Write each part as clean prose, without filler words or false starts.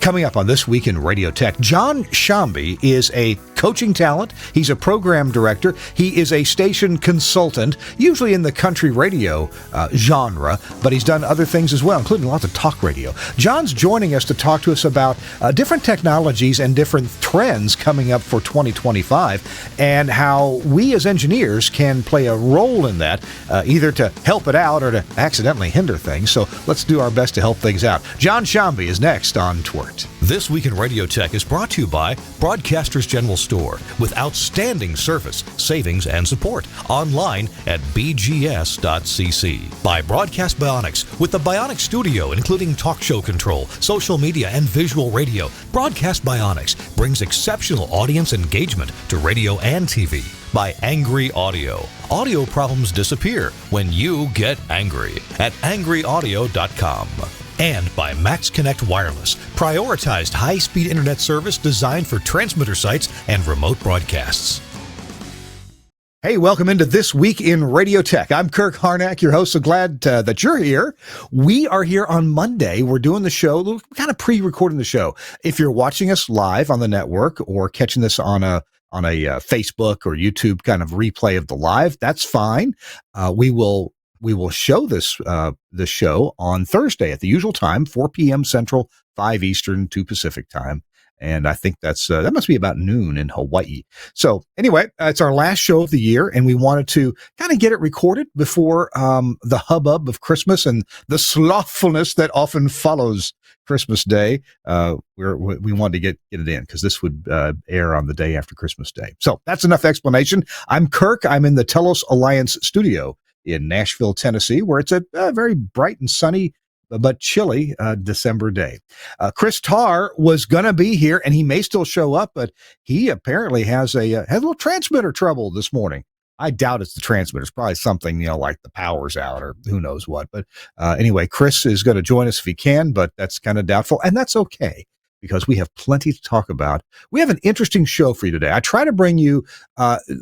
Coming up on This Week in Radio Tech, John Shomby is a coaching talent. He's a program director. He is a station consultant, usually in the country radio genre, but he's done other things as well, including lots of talk radio. John's joining us to talk to us about different technologies and different trends coming up for 2025 and how we as engineers can play a role in that, either to help it out or to accidentally hinder things. So let's do our best to help things out. John Shomby is next on TWiRT. This Week in Radio Tech is brought to you by Broadcasters General Store with outstanding service, savings, and support. Online at bgs.cc. By Broadcast Bionics with the Bionic Studio, including talk show control, social media, and visual radio. Broadcast Bionics brings exceptional audience engagement to radio and TV. By Angry Audio. Audio problems disappear when you get angry at angryaudio.com. And by Max Connect Wireless, prioritized high-speed internet service designed for transmitter sites and remote broadcasts. Hey, welcome into This Week in Radio Tech. I'm Kirk Harnack, your host. So glad that you're here. We are here on Monday. We're doing the show, kind of pre-recording the show. If you're watching us live on the network or catching this on a Facebook or YouTube kind of replay of the live, that's fine. We will show this show on Thursday at the usual time, 4 p.m. Central, 5 Eastern, 2 Pacific time. And I think that must be about noon in Hawaii. So anyway, it's our last show of the year, and we wanted to kind of get it recorded before the hubbub of Christmas and the slothfulness that often follows Christmas Day. We wanted to get it in because this would air on the day after Christmas Day. So that's enough explanation. I'm Kirk. I'm in the Telos Alliance studio in Nashville, Tennessee, where it's a very bright and sunny but chilly December day. Chris Tarr was going to be here, and he may still show up, but he apparently has a little transmitter trouble this morning. I doubt it's the transmitter. It's probably something, like the power's out or who knows what. But anyway, Chris is going to join us if he can, but that's kind of doubtful, and that's okay because we have plenty to talk about. We have an interesting show for you today. I try to bring you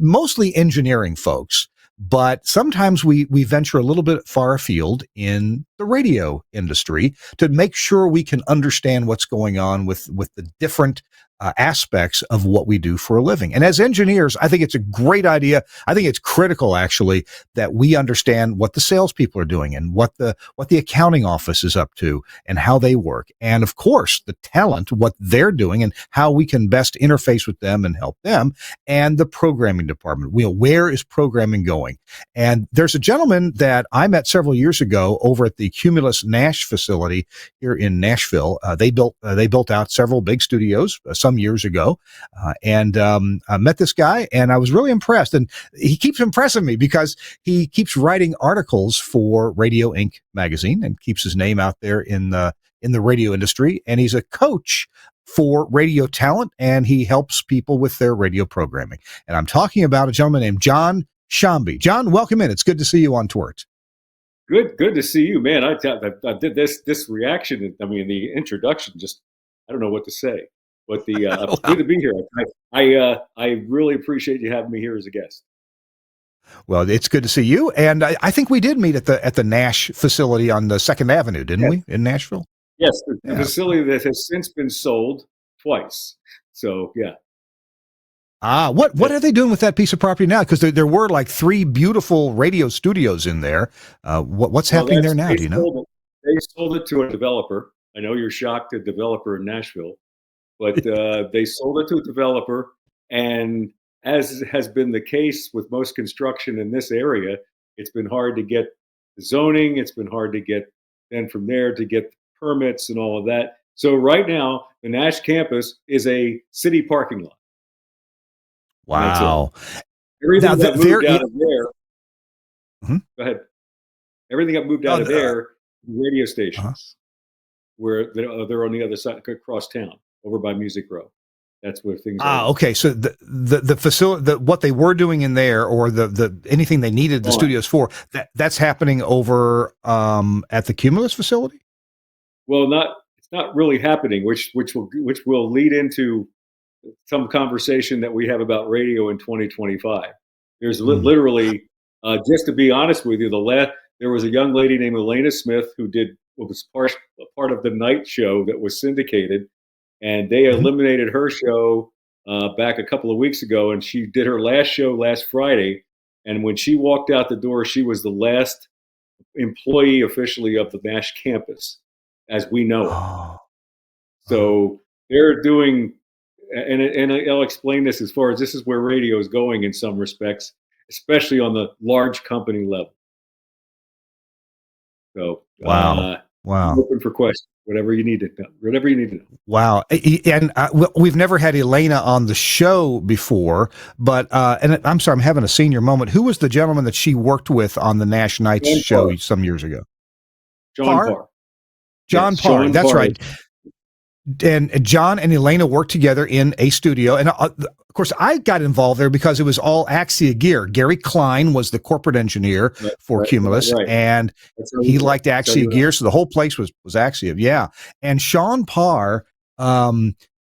mostly engineering folks, but sometimes we venture a little bit far afield in the radio industry to make sure we can understand what's going on with the different aspects of what we do for a living. And as engineers, I think it's a great idea. I think it's critical, actually, that we understand what the salespeople are doing and what the accounting office is up to and how they work. And of course, the talent, what they're doing and how we can best interface with them and help them, and the programming department. Where is programming going? And there's a gentleman that I met several years ago over at the Cumulus Nash facility here in Nashville. They built out several big studios some years ago, and I met this guy, and I was really impressed. And he keeps impressing me because he keeps writing articles for Radio Inc. magazine and keeps his name out there in the radio industry. And he's a coach for radio talent, and he helps people with their radio programming. And I'm talking about a gentleman named John Shomby. John, welcome in. It's good to see you on TWiRT. Good to see you, man. I did this reaction. I mean, the introduction. Just I don't know what to say. But it's good to be here. I really appreciate you having me here as a guest. Well, it's good to see you, and I think we did meet at the Nash facility on the 2nd Avenue, didn't we, in Nashville? Yes, the facility that has since been sold twice. So yeah. What are they doing with that piece of property now? Because there were like 3 beautiful radio studios in there. What's happening there now? Do you know? They sold it to a developer. I know you're shocked, a developer in Nashville. But they sold it to a developer, and as has been the case with most construction in this area, it's been hard to get the zoning. It's been hard to get then from there to get permits and all of that. So right now, the Nash campus is a city parking lot. Wow! Everything that moved out of there. Mm-hmm. Go ahead. Everything that moved out of there, radio stations, where they're on the other side, across town. Over by Music Row. That's where things are. Okay. So the facility, what they were doing in there, or the anything they needed the studios for, that's happening over at the Cumulus facility? Well, it's not really happening, which will lead into some conversation that we have about radio in 2025. There's literally, just to be honest with you, there was a young lady named Elena Smith who was part of the night show that was syndicated. and they Mhm. eliminated her show back a couple of weeks ago, and she did her last show last Friday. And when she walked out the door, she was the last employee officially of the Nash campus, as we know it. Oh, oh, So they're doing, and I'll explain this as far as this is where radio is going in some respects, especially on the large company level. So wow, I'm wow. open for questions, whatever you need to know, whatever you need to know. Wow. And we've never had Elena on the show before, but, and I'm sorry, I'm having a senior moment. Who was the gentleman that she worked with on the Nash Nights John show Parr. some years ago? John Parr? Parr. John Yes, Parr. Sean That's Parr. right. And John and Elena worked together in a studio. And of course, I got involved there because it was all Axia gear. Gary Klein was the corporate engineer for Cumulus, Right. and he liked Axia gear. So the whole place was Axia. Yeah. And Sean Parr,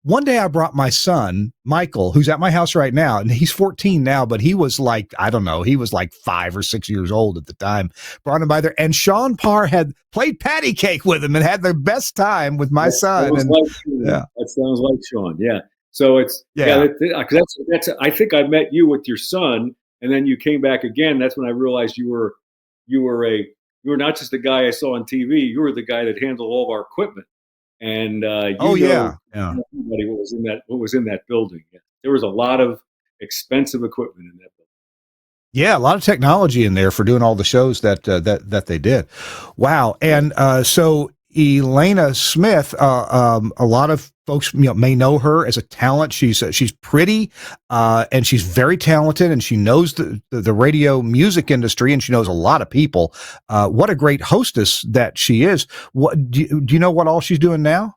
one day I brought my son, Michael, who's at my house right now, and he's 14 now, but he was like, I don't know, he was like 5 or 6 years old at the time. Brought him by there, and Sean Parr had played patty cake with him and had the best time with my son. And yeah, that sounds like Sean. Yeah. So it's that's I think I met you with your son, and then you came back again. That's when I realized you were not just the guy I saw on TV. You were the guy that handled all of our equipment. And everybody what was in that building. Yeah. There was a lot of expensive equipment in that building. Yeah, a lot of technology in there for doing all the shows that they did. Wow. And so Elena Smith, a lot of folks may know her as a talent. She's pretty, and she's very talented, and she knows the radio music industry, and she knows a lot of people. What a great hostess that she is. What do you know what all she's doing now?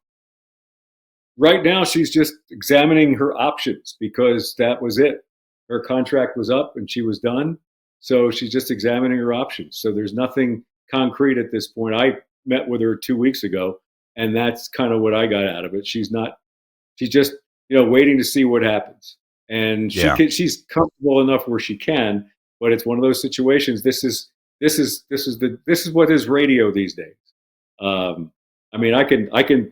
Right now, she's just examining her options because that was it. Her contract was up and she was done. So she's just examining her options. So there's nothing concrete at this point. I met with her 2 weeks ago, and that's kind of what I got out of it. She's just waiting to see what happens. And she's comfortable enough where she can, but it's one of those situations. This is what is radio these days. I mean, I can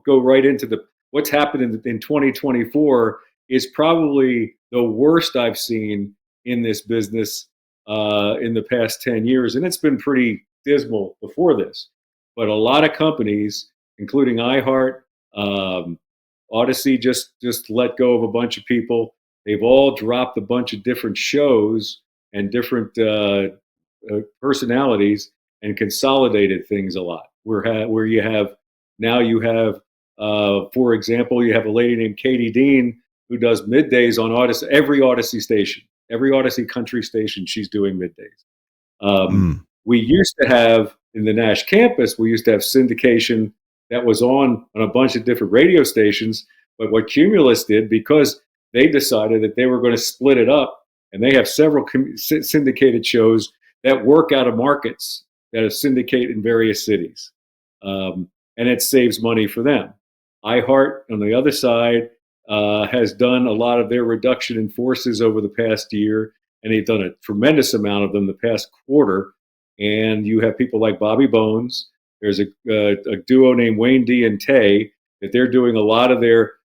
go right into what's happened in 2024 is probably the worst I've seen in this business in the past 10 years. And it's been pretty dismal before this. But a lot of companies, including iHeart, Odyssey just let go of a bunch of people. They've all dropped a bunch of different shows and different personalities and consolidated things a lot. Where you have for example, you have a lady named Katie Dean who does middays on Odyssey, every Odyssey station, every Odyssey country station. She's doing middays. We used to have in the Nash campus, we used to have syndication that was on a bunch of different radio stations. But what Cumulus did, because they decided that they were going to split it up, and they have several syndicated shows that work out of markets that are syndicate in various cities. And it saves money for them. iHeart, on the other side, has done a lot of their reduction in forces over the past year, and they've done a tremendous amount of them the past quarter. And you have people like Bobby Bones. There's a duo named Wayne D and Tay that they're doing a lot of their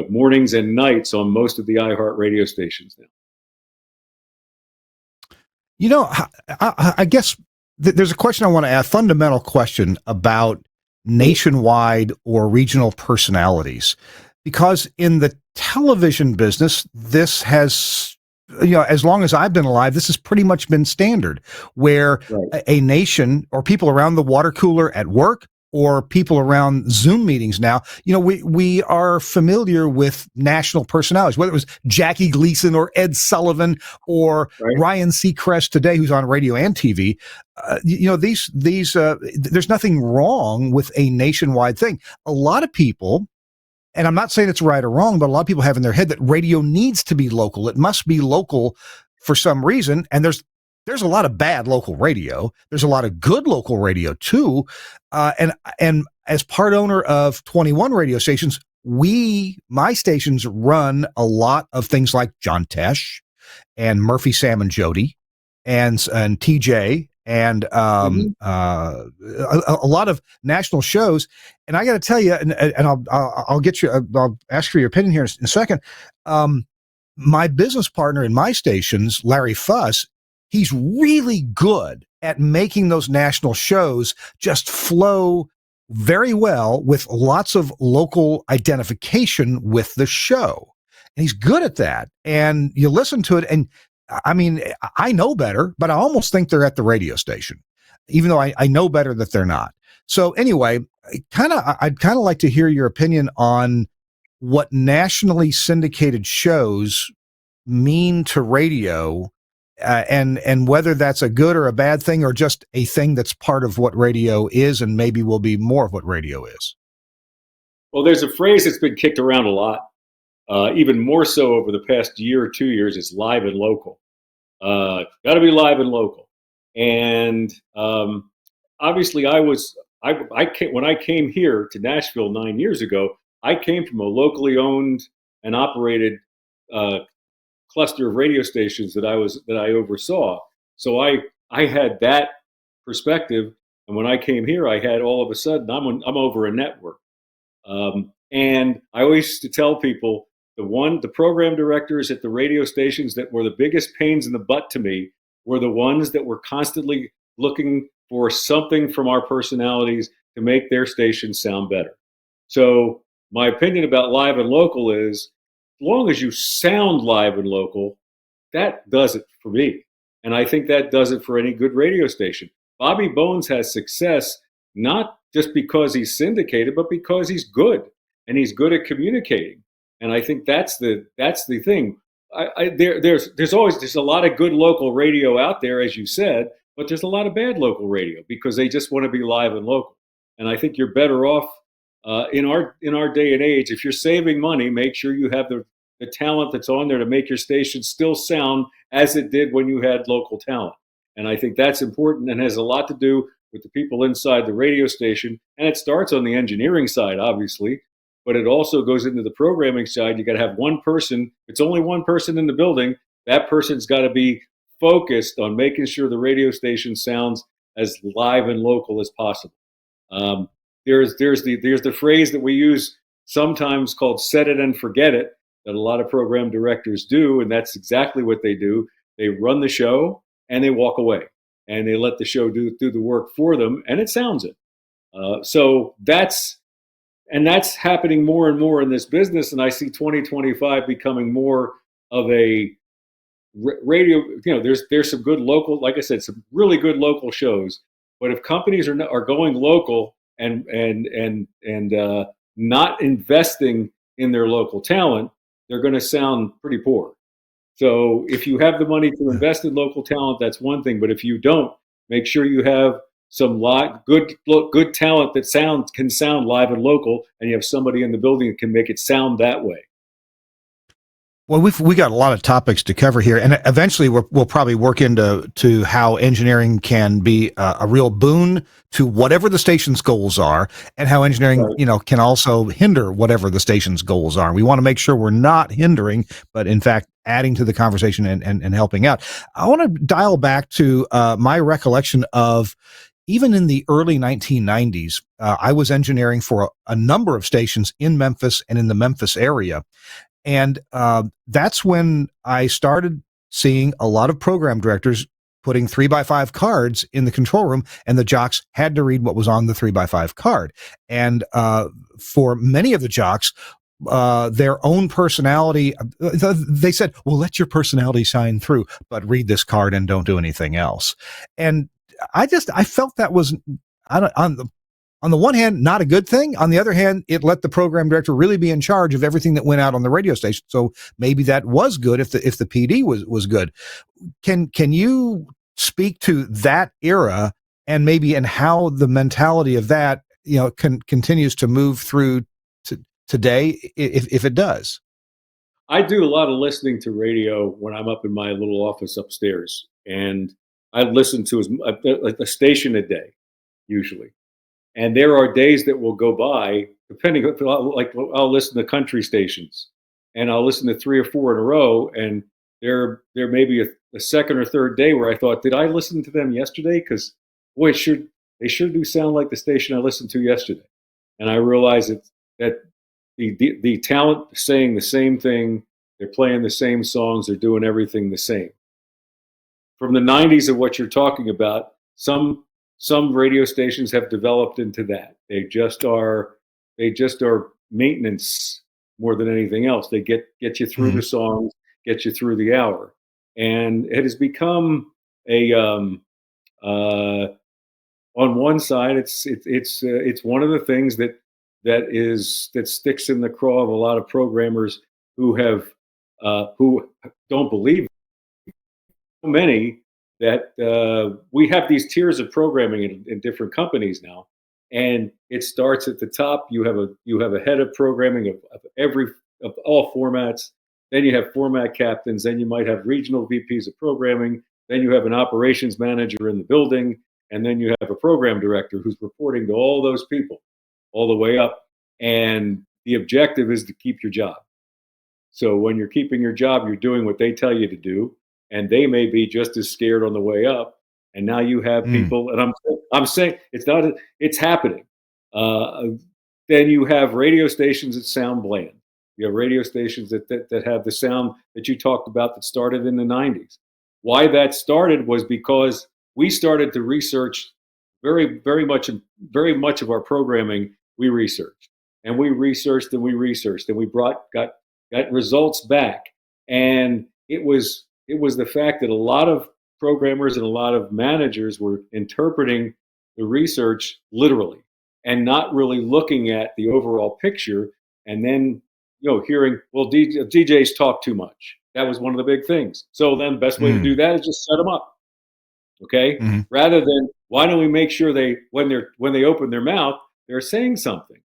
mornings and nights on most of the iHeart radio stations now. I guess there's a question I want to ask, fundamental question about nationwide or regional personalities, because in the television business, this has, as long as I've been alive, this has pretty much been standard, where a nation or people around the water cooler at work or people around Zoom meetings now, we are familiar with national personalities, whether it was Jackie Gleason or Ed Sullivan or Ryan Seacrest today, who's on radio and TV. There's nothing wrong with a nationwide thing. A lot of people, and I'm not saying it's right or wrong, but a lot of people have in their head that radio needs to be local. It must be local for some reason. And there's a lot of bad local radio. There's a lot of good local radio too. And as part owner of 21 radio stations, my stations run a lot of things like John Tesh and Murphy, Sam and Jody and TJ and Mhm. a lot of national shows. And I got to tell you, and I'll get you, I'll ask for your opinion here in a second. My business partner in my stations, Larry Fuss, he's really good at making those national shows just flow very well with lots of local identification with the show. And he's good at that. And you listen to it, and I mean, I know better, but I almost think they're at the radio station, even though I know better that they're not. So anyway, I'd kind of like to hear your opinion on what nationally syndicated shows mean to radio, and whether that's a good or a bad thing, or just a thing that's part of what radio is, and maybe will be more of what radio is. Well, there's a phrase that's been kicked around a lot, even more so over the past year or 2 years. It's live and local. Got to be live and local. And obviously, when I came here to Nashville 9 years ago, I came from a locally owned and operated uh, cluster of radio stations that I oversaw. So I had that perspective, and when I came here, I had all of a sudden I'm over a network. And I always used to tell people the program directors at the radio stations that were the biggest pains in the butt to me were the ones that were constantly looking for something from our personalities to make their station sound better. So my opinion about live and local is, as long as you sound live and local, that does it for me. And I think that does it for any good radio station. Bobby Bones has success not just because he's syndicated, but because he's good and he's good at communicating. And I think that's the thing. There's a lot of good local radio out there, as you said, but there's a lot of bad local radio because they just want to be live and local. And I think you're better off in our day and age. If you're saving money, make sure you have the talent that's on there to make your station still sound as it did when you had local talent. And I think that's important and has a lot to do with the people inside the radio station. And it starts on the engineering side, obviously, but it also goes into the programming side. You got to have one person. It's only one person in the building. That person's got to be focused on making sure the radio station sounds as live and local as possible. Um, there's the phrase that we use sometimes called "set it and forget it," that a lot of program directors do, and that's exactly what they do. They run the show and they walk away, and they let the show do the work for them, and it sounds it. So that's happening more and more in this business, and I see 2025 becoming more of a radio. There's some good local, like I said, some really good local shows. But if companies are going local and not investing in their local talent, they're going to sound pretty poor. So if you have the money to invest in local talent, that's one thing. But if you don't, make sure you have some good talent that can sound live and local, and you have somebody in the building that can make it sound that way. Well, we got a lot of topics to cover here, and eventually we'll probably work into how engineering can be a real boon to whatever the station's goals are, and how engineering, Right. can also hinder whatever the station's goals are. We want to make sure we're not hindering, but in fact adding to the conversation and helping out. I want to dial back to my recollection of, even in the early 1990s, I was engineering for a number of stations in Memphis and in the Memphis area. And that's when I started seeing a lot of program directors putting 3x5 cards in the control room, and the jocks had to read what was on the 3x5 card. And for many of the jocks, their own personality, they said, well, let your personality shine through, but read this card and don't do anything else. And I felt that was, on the one hand, not a good thing. On the other hand, it let the program director really be in charge of everything that went out on the radio station. So maybe that was good if the PD was good. Can you speak to that era, and how the mentality of that continues to move through to today, if it does? I do a lot of listening to radio when I'm up in my little office upstairs, and I listen to a station a day usually. And there are days that will go by, depending, like I'll listen to country stations, and I'll listen to three or four in a row, and there may be a second or third day where I thought, did I listen to them yesterday? Because boy, they sure do sound like the station I listened to yesterday. And I realized that the talent saying the same thing, they're playing the same songs, they're doing everything the same. From the 90s of what you're talking about, some radio stations have developed into that. They just are maintenance more than anything else. They get you through the songs, get you through the hour, and it has become a on one side, it's one of the things that sticks in the craw of a lot of programmers who don't believe many that we have these tiers of programming in different companies now, and it starts at the top. You have a head of programming of all formats. Then you have format captains. Then you might have regional VPs of programming. Then you have an operations manager in the building, and then you have a program director who's reporting to all those people, all the way up. And the objective is to keep your job. So when you're keeping your job, you're doing what they tell you to do, and they may be just as scared on the way up. And now you have people, and I'm saying it's happening. Then you have radio stations that sound bland. You have radio stations that have the sound that you talked about that started in the 90s. Why that started was because we started to research very much of our programming. We researched and we researched and we researched and we got results back. And it was the fact that a lot of programmers and a lot of managers were interpreting the research literally and not really looking at the overall picture. And then, hearing, well, DJs talk too much. That was one of the big things. So then the best way to do that is just set them up. Okay. Rather than, why don't we make sure when they open their mouth, they're saying something.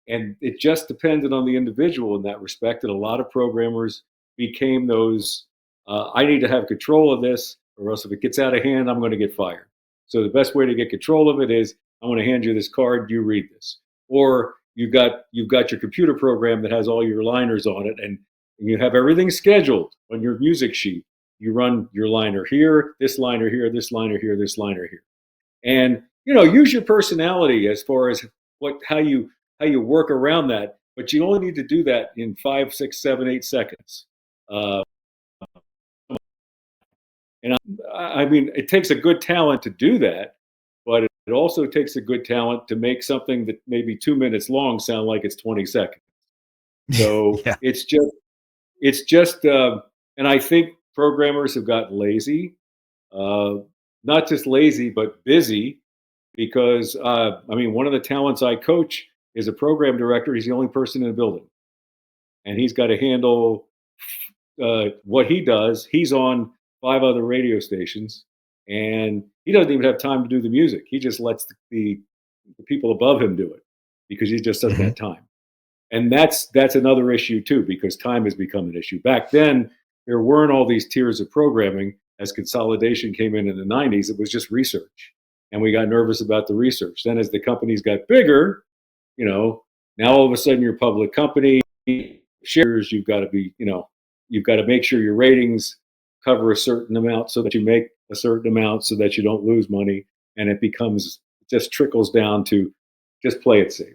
And it just depended on the individual in that respect. And a lot of programmers became those, I need to have control of this, or else if it gets out of hand, I'm going to get fired. So the best way to get control of it is, I'm going to hand you this card, you read this. Or you've got your computer program that has all your liners on it, and you have everything scheduled on your music sheet. You run your liner here, this liner here, this liner here, this liner here. And, use your personality as far as how you work around that. But you only need to do that in 5, 6, 7, 8 seconds. And I mean, it takes a good talent to do that, but it also takes a good talent to make something that may be 2 minutes long sound like it's 20 seconds. So Yeah. it's just, and I think programmers have gotten lazy, not just lazy, but busy, because, one of the talents I coach is a program director. He's the only person in the building, and he's got to handle what he does. He's on 5 other radio stations, and he doesn't even have time to do the music. He just lets the people above him do it because he just doesn't have time. And that's another issue too, because time has become an issue. Back then, there weren't all these tiers of programming. As consolidation came in the 90s, it was just research, and we got nervous about the research. Then as the companies got bigger, now all of a sudden you're a public company, shares, you've got to make sure your ratings cover a certain amount so that you make a certain amount so that you don't lose money. And it just trickles down to just play it safe.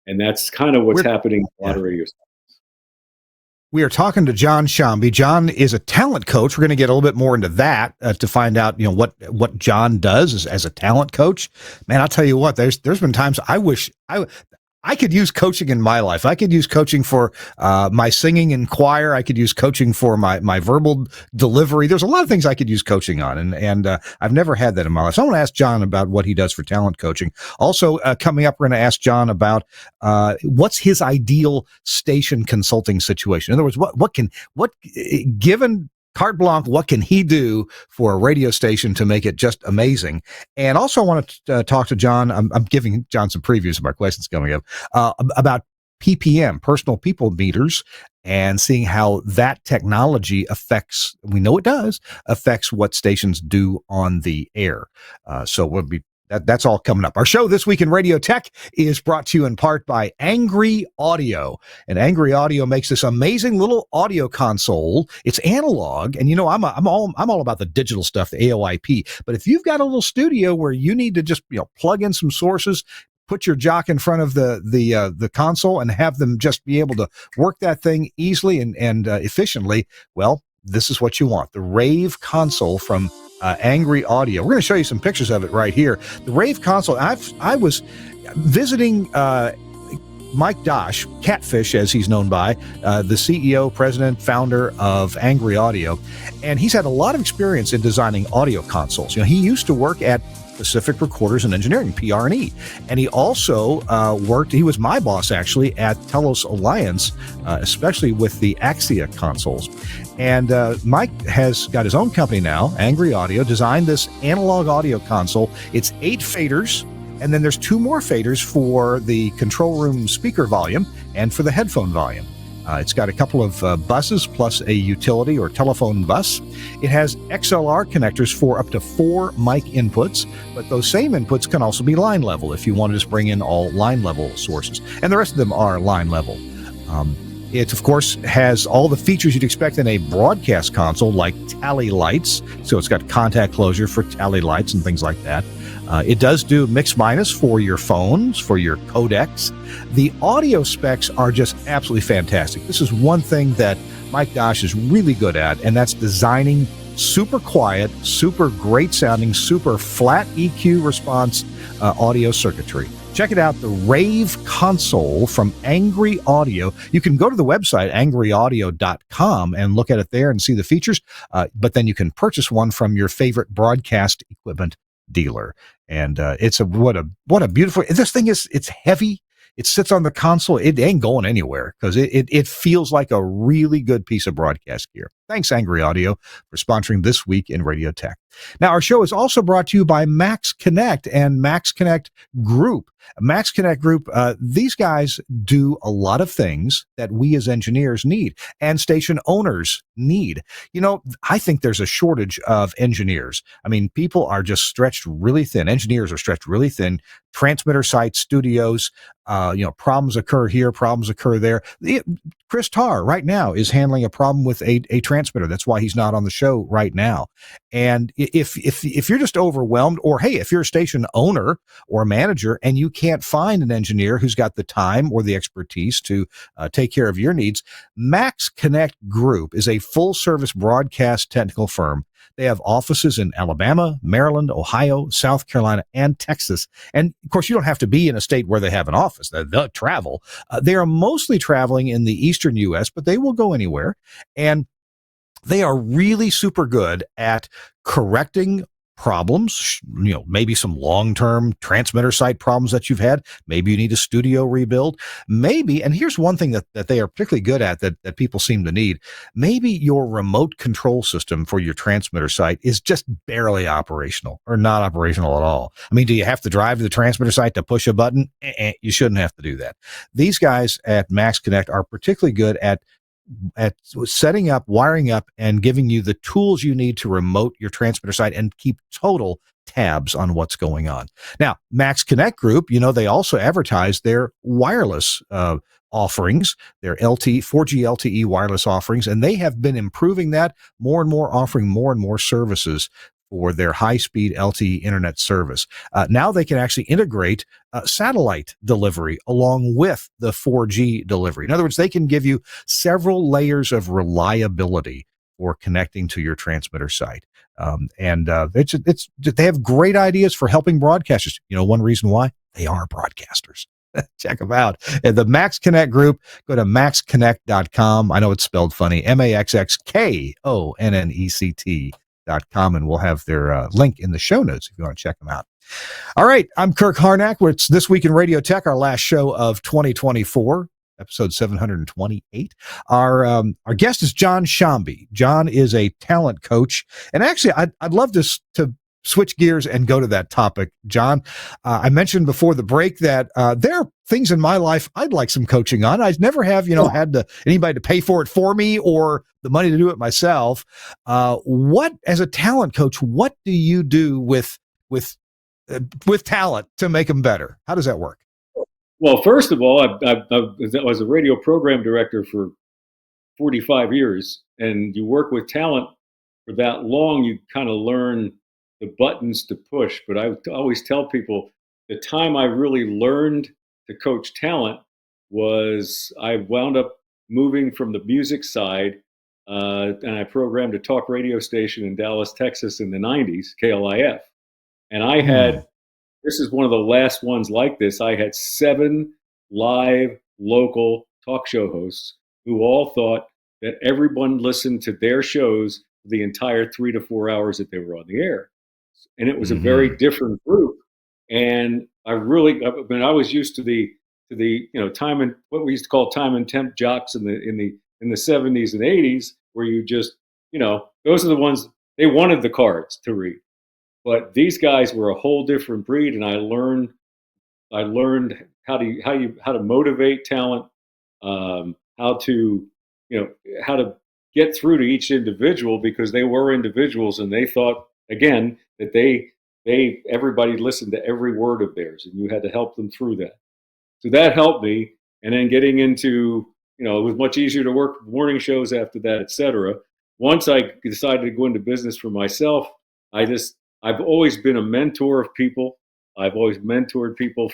And that's kind of what's happening in a lot of radio stations. We are talking to John Shomby. John is a talent coach. We're going to get a little bit more into that to find out, what John does as a talent coach. Man, I'll tell you what, there's been times I wish I could use coaching in my life. I could use coaching for my singing in choir. I could use coaching for my verbal delivery. There's a lot of things I could use coaching on, and I've never had that in my life. So I want to ask John about what he does for talent coaching. Also, coming up, we're going to ask John about what's his ideal station consulting situation. In other words, what given carte blanche, what can he do for a radio station to make it just amazing? And also I want to talk to John. I'm giving John some previews of our questions coming up about PPM, personal people meters, and seeing how that technology affects what stations do on the air. So we'll be That's all coming up. Our show This Week in Radio Tech is brought to you in part by Angry Audio. And Angry Audio makes this amazing little audio console. It's analog, and I'm all about the digital stuff, the AOIP. But if you've got a little studio where you need to just plug in some sources, put your jock in front of the console, and have them just be able to work that thing easily and efficiently, well, this is what you want. The Rave console from Angry Audio. We're going to show you some pictures of it right here. The Rave console. I was visiting Mike Dosh, Catfish as he's known by, the CEO, president, founder of Angry Audio, and he's had a lot of experience in designing audio consoles. He used to work at Pacific Recorders and Engineering, PR&E. And he also he was my boss actually at Telos Alliance, especially with the Axia consoles. And Mike has got his own company now, Angry Audio, designed this analog audio console. It's 8 faders, and then there's 2 more faders for the control room speaker volume and for the headphone volume. It's got a couple of buses plus a utility or telephone bus. It has XLR connectors for up to 4 mic inputs, but those same inputs can also be line level if you want to just bring in all line level sources. And the rest of them are line level. It, of course, has all the features you'd expect in a broadcast console, like tally lights. So it's got contact closure for tally lights and things like that. It does do mix minus for your phones, for your codecs. The audio specs are just absolutely fantastic. This is one thing that Mike Dosh is really good at, and that's designing super quiet, super great sounding, super flat EQ response audio circuitry. Check it out, the Rave console from Angry Audio. You can go to the website, angryaudio.com, and look at it there and see the features, but then you can purchase one from your favorite broadcast equipment dealer. And it's what a beautiful, this thing is, it's heavy. It sits on the console. It ain't going anywhere because it feels like a really good piece of broadcast gear. Thanks, Angry Audio, for sponsoring This Week in Radio Tech. Now, our show is also brought to you by Max Connect and Max Connect Group. Max Connect Group, these guys do a lot of things that we as engineers need and station owners need. I think there's a shortage of engineers. I mean, people are just stretched really thin. Engineers are stretched really thin. Transmitter sites, studios, problems occur here, problems occur there. Chris Tarr right now is handling a problem with a transmitter. That's why he's not on the show right now. And if you're just overwhelmed, or hey, if you're a station owner or a manager and you can't find an engineer who's got the time or the expertise to take care of your needs, Max Connect Group is a full-service broadcast technical firm. They have offices in Alabama, Maryland, Ohio, South Carolina, and Texas. And of course, you don't have to be in a state where they have an office. They'll travel. They are mostly traveling in the eastern U.S., but they will go anywhere. And they are really super good at correcting problems, maybe some long-term transmitter site problems that you've had. Maybe you need a studio rebuild. Maybe, and here's one thing that they are particularly good at that people seem to need. Maybe your remote control system for your transmitter site is just barely operational or not operational at all. I mean, do you have to drive to the transmitter site to push a button? You shouldn't have to do that. These guys at Max Connect are particularly good at setting up, wiring up, and giving you the tools you need to remote your transmitter site and keep total tabs on what's going on. Now, Max Connect Group, they also advertise their wireless offerings, their 4G LTE wireless offerings, and they have been improving that more and more, offering more and more services for their high-speed LTE internet service. Now they can actually integrate satellite delivery along with the 4G delivery. In other words, they can give you several layers of reliability for connecting to your transmitter site. They have great ideas for helping broadcasters. One reason why? They are broadcasters. Check them out. The Max Connect Group, go to maxconnect.com. I know it's spelled funny, maxkonnect.com, and we'll have their link in the show notes if you want to check them out. All right, I'm Kirk Harnack. It's This Week in Radio Tech, our last show of 2024, episode 728. Our guest is John Shomby. John is a talent coach, and actually, I'd love to switch gears and go to that topic, John. I mentioned before the break that there are things in my life I'd like some coaching on. I never have, had anybody to pay for it for me or the money to do it myself. As a talent coach, what do you do with with talent to make them better? How does that work? Well, first of all, I was a radio program director for 45 years, and you work with talent for that long, you kind of learn the buttons to push. But I always tell people the time I really learned to coach talent was I wound up moving from the music side, and I programmed a talk radio station in Dallas, Texas in the 90s, KLIF. And I Hmm. had, this is one of the last ones like this, I had 7 live local talk show hosts who all thought that everyone listened to their shows the entire 3 to 4 hours that they were on the air. And it was a very Hmm. different group. And I was used to the time and what we used to call time and temp jocks in the 70s and 80s, where you just, those are the ones they wanted the cards to read. But these guys were a whole different breed, and I learned how to motivate talent, how to how to get through to each individual, because they were individuals and they thought, again, that they everybody listened to every word of theirs, and you had to help them through that. So that helped me. And then getting into, it was much easier to work morning shows after that, et cetera. Once I decided to go into business for myself, I've always been a mentor of people. I've always mentored people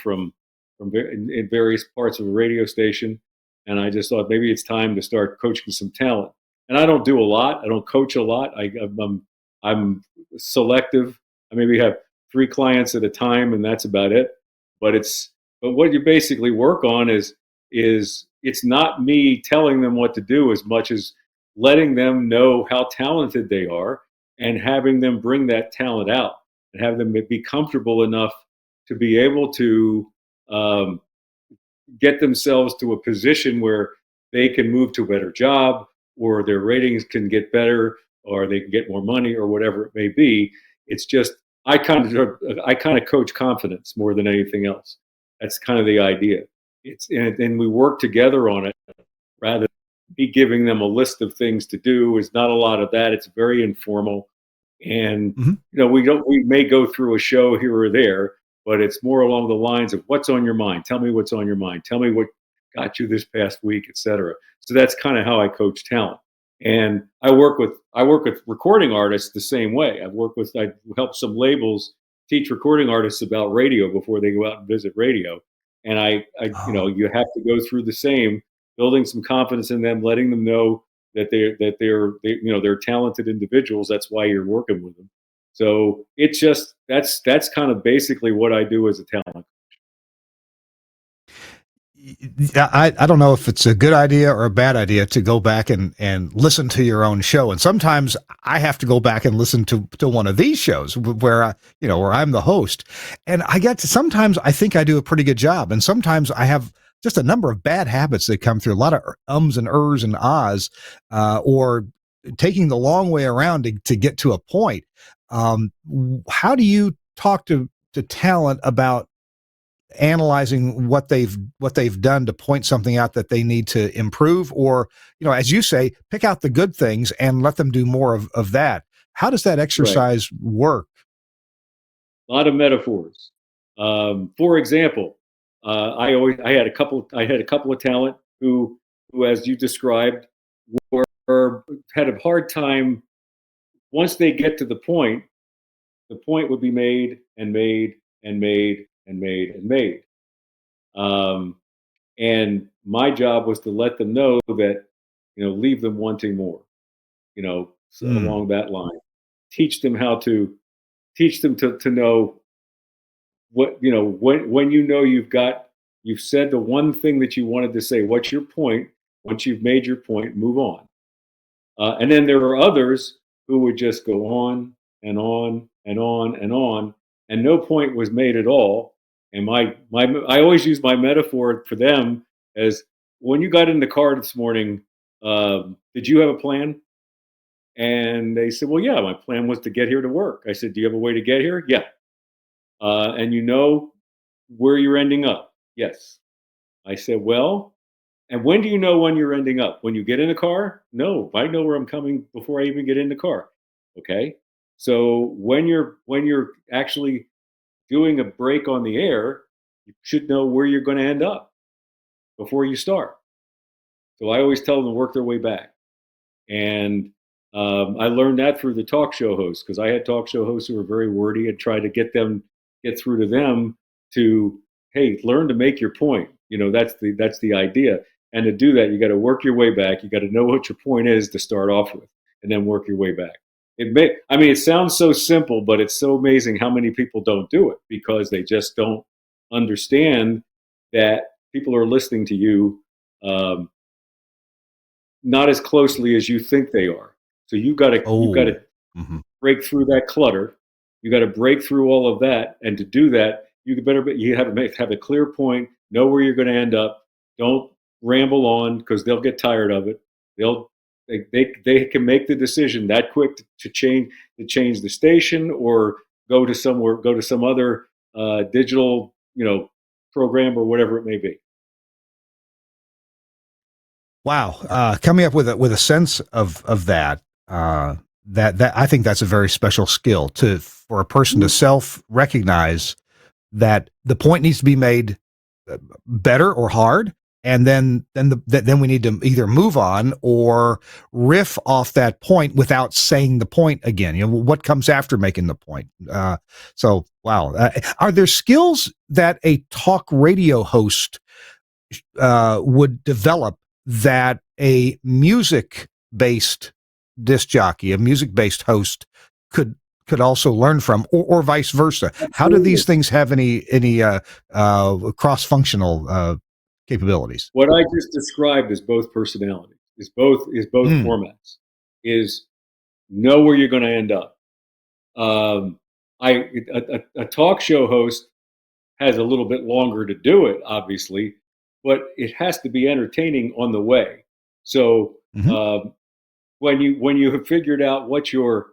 in various parts of a radio station. And I just thought maybe it's time to start coaching some talent. And I don't do a lot. I don't coach a lot. I'm selective. I maybe have 3 clients at a time, and that's about it. But what you basically work on is it's not me telling them what to do as much as letting them know how talented they are and having them bring that talent out and have them be comfortable enough to be able to um, get themselves to a position where they can move to a better job, or their ratings can get better, or they can get more money, or whatever it may be. It's just I kind of coach confidence more than anything else. That's kind of the idea. And we work together on it rather than me giving them a list of things to do. It's not a lot of that. It's very informal. And Hmm. we may go through a show here or there, but it's more along the lines of what's on your mind. Tell me what's on your mind. Tell me what got you this past week, et cetera. So that's kind of how I coach talent. And I work with recording artists the same way. I help some labels teach recording artists about radio before they go out and visit radio. And Oh. you have to go through the same, building some confidence in them, letting them know that they're talented individuals. That's why you're working with them. So it's just that's kind of basically what I do as a talent. Yeah, I don't know if it's a good idea or a bad idea to go back and listen to your own show. And sometimes I have to go back and listen to one of these shows where where I'm the host. And sometimes I think I do a pretty good job. And sometimes I have just a number of bad habits that come through, a lot of ums and ers and ahs, or taking the long way around to get to a point. How do you talk to talent about analyzing what they've done to point something out that they need to improve, or as you say, pick out the good things and let them do more of that? How does that Right. exercise work? A lot of metaphors. For example, I had a couple of talent who, as you described, were had a hard time. Once they get to the point would be made and made and made and made and made. Um, and my job was to let them know that, leave them wanting more, Mm, along that line. Teach them how to teach them to know what, when you've said the one thing that you wanted to say. What's your point? Once you've made your point, move on. And then there are others who would just go on and on and on and on, and no point was made at all. And I always use my metaphor for them as, when you got in the car this morning, did you have a plan? And they said, well, yeah, my plan was to get here to work. I said, do you have a way to get here? Yeah. And you know where you're ending up? Yes. I said, well, and when do you know when you're ending up? When you get in the car? No, I know where I'm coming before I even get in the car. Okay. So when you're actually doing a break on the air, you should know where you're going to end up before you start. So I always tell them to work their way back. And I learned that through the talk show hosts, because I had talk show hosts who were very wordy and tried to get through to them to, hey, learn to make your point. That's the idea. And to do that, you got to work your way back. You got to know what your point is to start off with, and then work your way back. It sounds so simple, but it's so amazing how many people don't do it, because they just don't understand that people are listening to you not as closely as you think they are. So you've got to break through that clutter. You got to break through all of that, and to do that, you have a clear point. Know where you're going to end up. Don't ramble on, because they'll get tired of it. They can make the decision that quick to change the station, or go to some other digital program, or whatever it may be. Wow, coming up with a sense of that, that I think that's a very special skill for a person to self-recognize that the point needs to be made better or hard, and then we need to either move on or riff off that point without saying the point again. What comes after making the point. So wow, are there skills that a talk radio host would develop that a music-based disc jockey, a music-based host could also learn from, or vice versa? How do these things have any cross-functional capabilities? What I just described is both personalities, is both formats, is know where you're going to end up. A talk show host has a little bit longer to do it, obviously, but it has to be entertaining on the way. So when you have figured out what your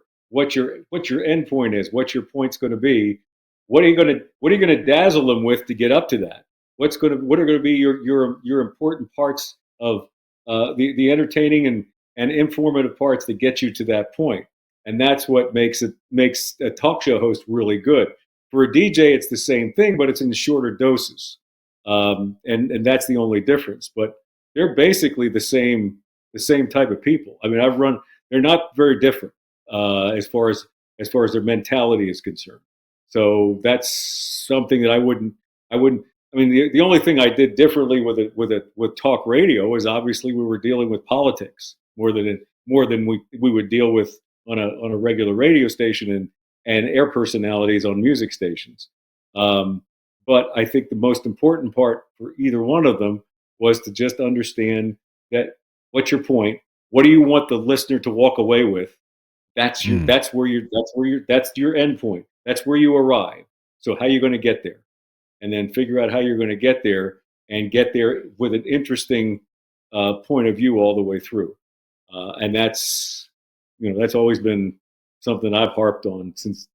end point is, what your point's going to be, what are you going to dazzle them with to get up to that? What are going to be your important parts of the entertaining and informative parts that get you to that point? And that's what makes a talk show host really good. For a DJ, it's the same thing, but it's in shorter doses. And that's the only difference. But they're basically the same type of people. I mean, they're not very different as far as their mentality is concerned. So that's something that I wouldn't. I mean, the only thing I did differently with talk radio is, obviously, we were dealing with politics more than we would deal with on a regular radio station, and air personalities on music stations. But I think the most important part for either one of them was to just understand that, what's your point? What do you want the listener to walk away with? That's your end point. That's where you arrive. So how are you going to get there? And then figure out how you're going to get there, and get there with an interesting point of view all the way through. And that's always been something I've harped on since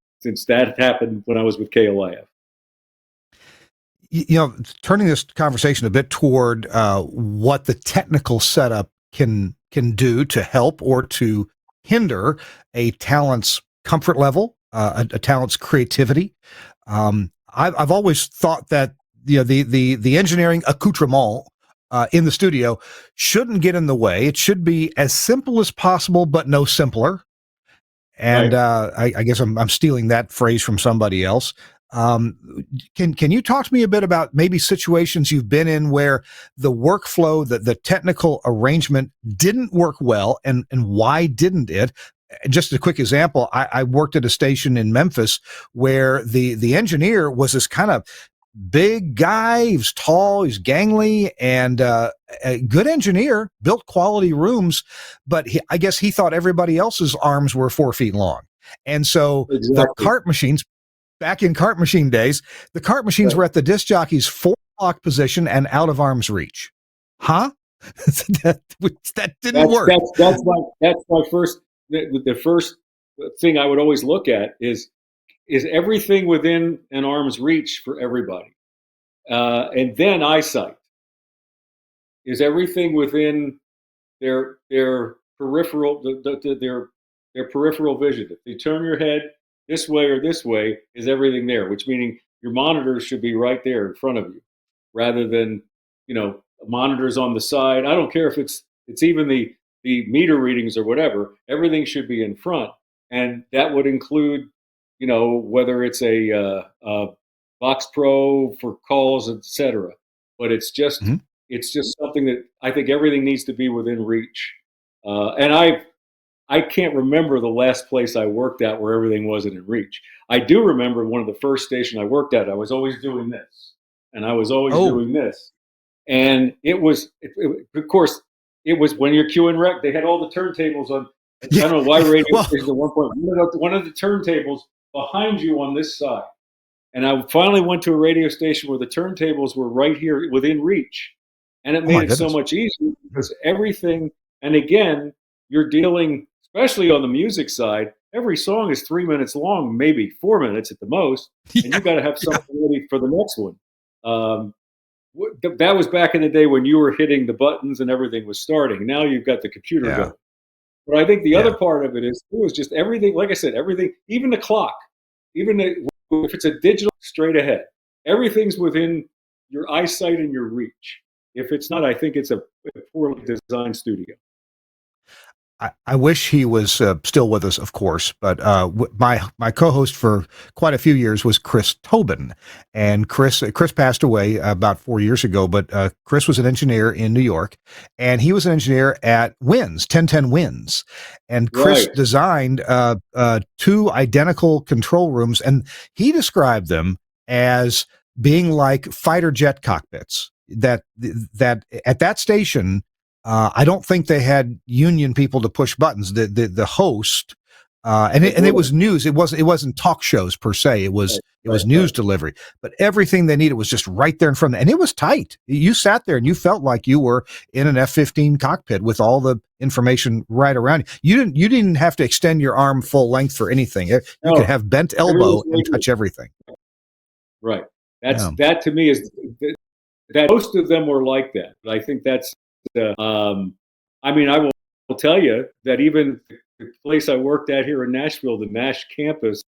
that happened when I was with KLIF. Turning this conversation a bit toward what the technical setup can do to help or to hinder a talent's comfort level, a talent's creativity. I've always thought that the engineering accoutrement in the studio shouldn't get in the way. It should be as simple as possible, but no simpler. And right. I guess I'm stealing that phrase from somebody else. Can you talk to me a bit about maybe situations you've been in where the workflow, the technical arrangement didn't work well, and why didn't it? Just a quick example, I worked at a station in Memphis where the engineer was this kind of big guy. He was tall, he was gangly, and a good engineer, built quality rooms, but I guess he thought everybody else's arms were 4 feet long. And so the cart machines, back in cart machine days, the cart machines were at the disc jockey's 4 o'clock position and out of arm's reach. Huh? that didn't work. That's my first. The first thing I would always look at is everything within an arm's reach for everybody, and then eyesight. Is everything within their peripheral their peripheral vision? If you turn your head this way or this way, is everything there? Which meaning your monitors should be right there in front of you, rather than monitors on the side. I don't care if it's even the meter readings or whatever. Everything should be in front, and that would include whether it's a Box Pro for calls, etc. But it's just something that I think everything needs to be within reach. And I can't remember the last place I worked at where everything wasn't in reach. I do remember one of the first stations I worked at. I was always doing this, and I was always doing this, and of course, it was when you're queuing rec. They had all the turntables on. I don't know why radio stations at one point. One of the turntables behind you on this side. And I finally went to a radio station where the turntables were right here within reach. And it made it so much easier because everything, and again, you're dealing, especially on the music side, every song is 3 minutes long, maybe 4 minutes at the most. And you got to have something ready for the next one. That was back in the day when you were hitting the buttons and everything was starting. Now you've got the computer going. But I think the other part of it is just everything, like I said, everything, even the clock, if it's a digital, straight ahead, everything's within your eyesight and your reach. If it's not, I think it's a poorly designed studio. I wish he was still with us, of course, but my co-host for quite a few years was Chris Tobin, and Chris passed away about 4 years ago. But Chris was an engineer in New York, and he was an engineer at 1010 Winds, and Chris designed 2 identical control rooms, and he described them as being like fighter jet cockpits. That at that station. I don't think they had union people to push buttons. The host, and it was news. It wasn't talk shows per se. It was news delivery. But everything they needed was just right there in front of them, and it was tight. You sat there and you felt like you were in an F-15 cockpit with all the information right around you. You didn't have to extend your arm full length for anything. You could have bent elbow and touch everything. Right. That to me is that most of them were like that. But I think that's. I will tell you that even the place I worked at here in Nashville, the Nash campus,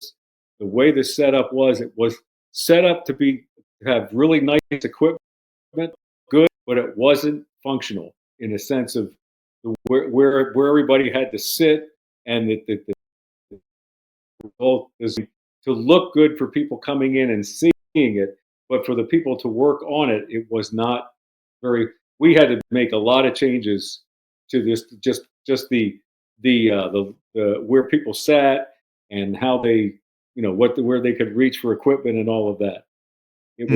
the way the setup was, it was set up to have really nice equipment, good, but it wasn't functional in a sense of where everybody had to sit, and the result is to look good for people coming in and seeing it, but for the people to work on it, it was not very. We had to make a lot of changes to this, just the where people sat and how they, where they could reach for equipment and all of that. It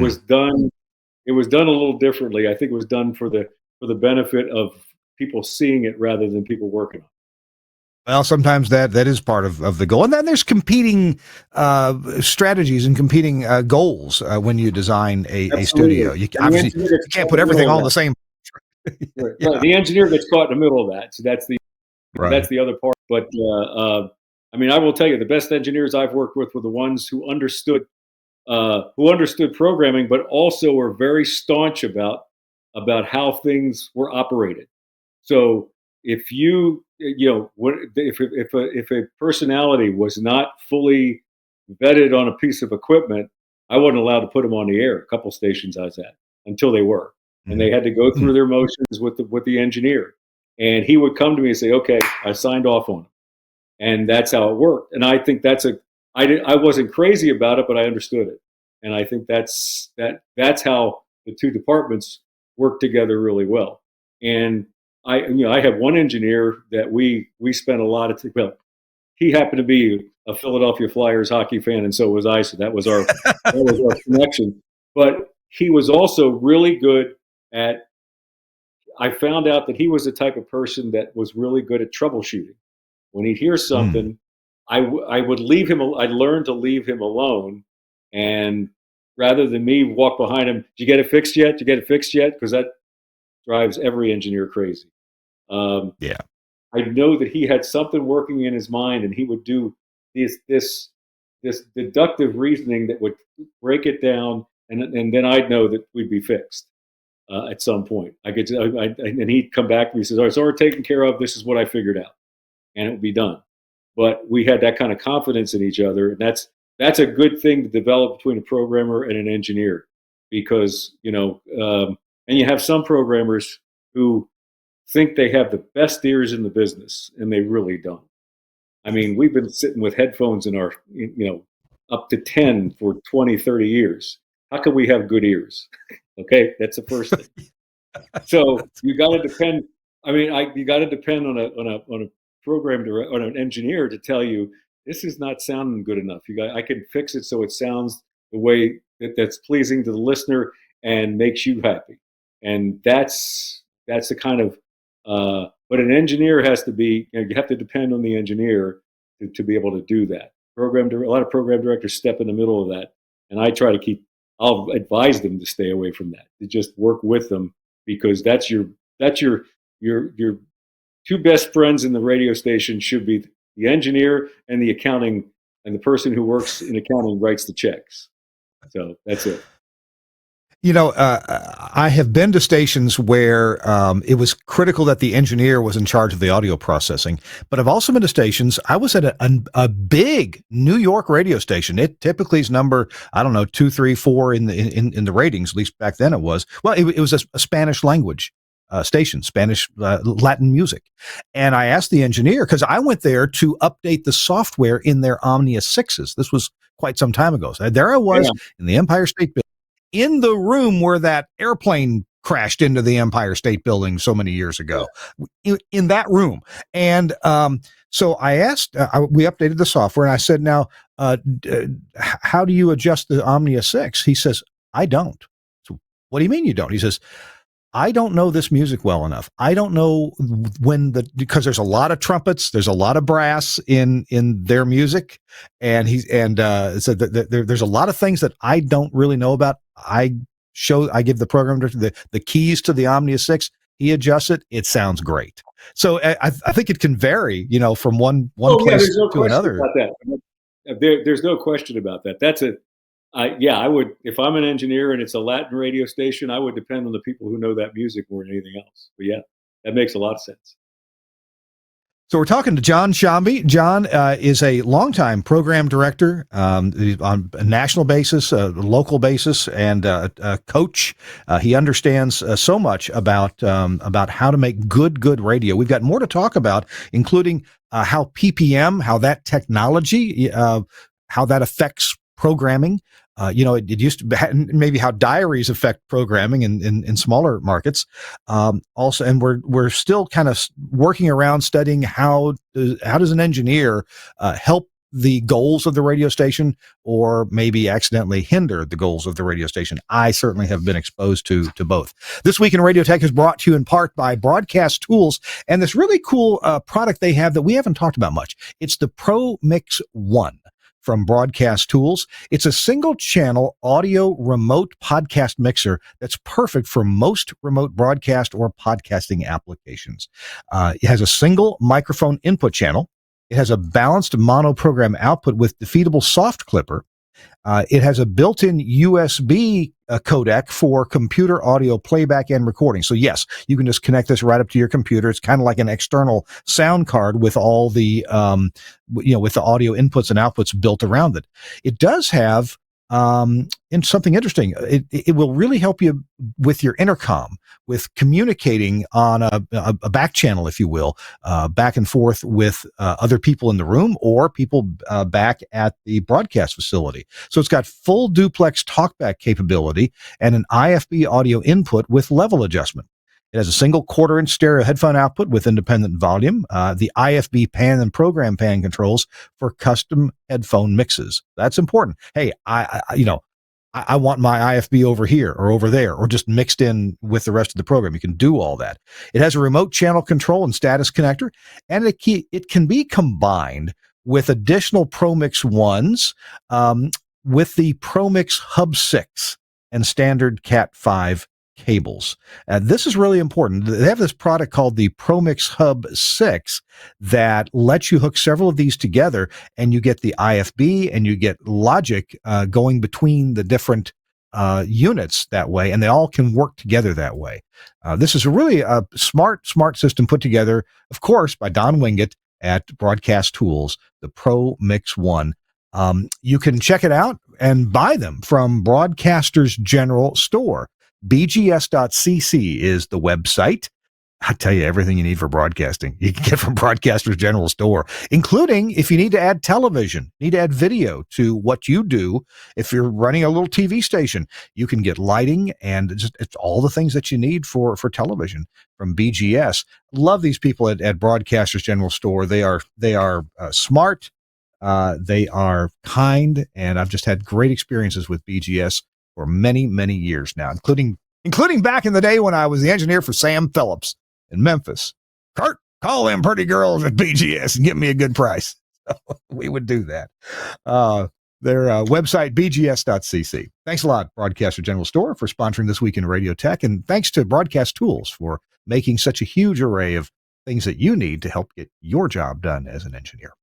was done a little differently. I think it was done for the benefit of people seeing it rather than people working on it. Well, sometimes that is part of the goal. And then there's competing strategies and competing goals when you design a studio. You obviously can't put everything all in the same. Right. The engineer gets caught in the middle of that. So that's the other part. But I will tell you, the best engineers I've worked with were the ones who understood programming, but also were very staunch about how things were operated. So if if a personality was not fully vetted on a piece of equipment, I wasn't allowed to put them on the air. A couple stations I was at until they were, and they had to go through their motions with the engineer, and he would come to me and say, "Okay, I signed off on it," and that's how it worked. And I think I wasn't crazy about it, but I understood it, and I think that's how the two departments work together really well. And I have one engineer that we spent a lot of time. Well, he happened to be a Philadelphia Flyers hockey fan, and so was I. So that was our connection. But he was also really good at. I found out that he was the type of person that was really good at troubleshooting. When he'd hear something, I would leave him. I'd learn to leave him alone, and rather than me walk behind him, "Did you get it fixed yet? Did you get it fixed yet?" Because that drives every engineer crazy. I know that he had something working in his mind, and he would do this deductive reasoning that would break it down, and then I'd know that we'd be fixed at some point. And he'd come back to me and says, "All right, so we're taken care of. This is what I figured out," and it would be done. But we had that kind of confidence in each other, and that's a good thing to develop between a programmer and an engineer, because and you have some programmers who think they have the best ears in the business, and they really don't. I mean, we've been sitting with headphones in our, up to 10 for 20, 30 years. How can we have good ears? Okay, that's the first thing. So you got to depend. I mean, you got to depend on a program on an engineer to tell you this is not sounding good enough. I can fix it so it sounds the way that's pleasing to the listener and makes you happy. And that's the kind of. But an engineer has to be. You have to depend on the engineer to be able to do that. A lot of program directors step in the middle of that, and I try to keep. I'll advise them to stay away from that. To just work with them, because that's your two best friends in the radio station should be the engineer and the accounting, and the person who works in accounting writes the checks. So that's it. I have been to stations where it was critical that the engineer was in charge of the audio processing, but I've also been to stations. I was at a big New York radio station. It typically is number, I don't know, 2, 3, 4 in the ratings. At least back then it was. Well, it was a Spanish language station, Spanish Latin music, and I asked the engineer, because I went there to update the software in their Omnia 6s. This was quite some time ago. So there I was in the Empire State Building, in the room where that airplane crashed into the Empire State Building so many years ago, in that room. And so I asked, we updated the software, and I said, now, how do you adjust the Omnia 6? He says, I don't. So what do you mean you don't? He says, I don't know this music well enough. I don't know because there's a lot of trumpets, there's a lot of brass in their music, and so there's a lot of things that I don't really know about. I give the program director the keys to the Omnia 6. He adjusts it. It sounds great. So I think it can vary, from one place to another. About that. There's no question about that. That's I would, if I'm an engineer and it's a Latin radio station, I would depend on the people who know that music more than anything else. But yeah, that makes a lot of sense. So we're talking to John Shomby. John is a longtime program director on a national basis, a local basis, and a coach. He understands so much about how to make good radio. We've got more to talk about, including how PPM, how that technology, how that affects programming. It used to be, maybe how diaries affect programming in smaller markets. Also, and we're still kind of working around studying how does an engineer help the goals of the radio station, or maybe accidentally hinder the goals of the radio station. I certainly have been exposed to both. This Week in Radio Tech is brought to you in part by Broadcast Tools, and this really cool product they have that we haven't talked about much. It's the Pro Mix 1. From Broadcast Tools. It's a single channel audio remote podcast mixer that's perfect for most remote broadcast or podcasting applications. It has a single microphone input channel. It has a balanced mono program output with defeatable soft clipper. It has a built-in USB codec for computer audio playback and recording. So yes, you can just connect this right up to your computer. It's kind of like an external sound card with all the, with the audio inputs and outputs built around it. It does have and something interesting. It will really help you with your intercom, with communicating on a back channel, if you will, back and forth with other people in the room or people back at the broadcast facility. So it's got full duplex talkback capability and an IFB audio input with level adjustment. It has a single 1/4-inch stereo headphone output with independent volume, the IFB pan and program pan controls for custom headphone mixes. That's important. Hey, I want my IFB over here or over there, or just mixed in with the rest of the program. You can do all that. It has a remote channel control and status connector, and it can be combined with additional ProMix 1s with the ProMix Hub 6 and standard Cat 5 cables. This is really important. They have this product called the ProMix Hub 6 that lets you hook several of these together, and you get the IFB and you get logic going between the different units that way, and they all can work together that way. This is a really smart system put together, of course, by Don Wingett at Broadcast Tools, the ProMix 1. You can check it out and buy them from Broadcasters General Store. BGS.cc is the website. I tell you, everything you need for broadcasting, you can get from Broadcasters General Store, including if you need to add television, need to add video to what you do. If you're running a little TV station, you can get lighting and it's all the things that you need for television from BGS. Love these people at Broadcasters General Store. They are smart. They are kind, and I've just had great experiences with BGS for many, many years now, including back in the day when I was the engineer for Sam Phillips in Memphis. Kurt, call them pretty girls at BGS and give me a good price. We would do that. Their website, bgs.cc. Thanks a lot, Broadcaster General Store, for sponsoring This Week in Radio Tech, and thanks to Broadcast Tools for making such a huge array of things that you need to help get your job done as an engineer.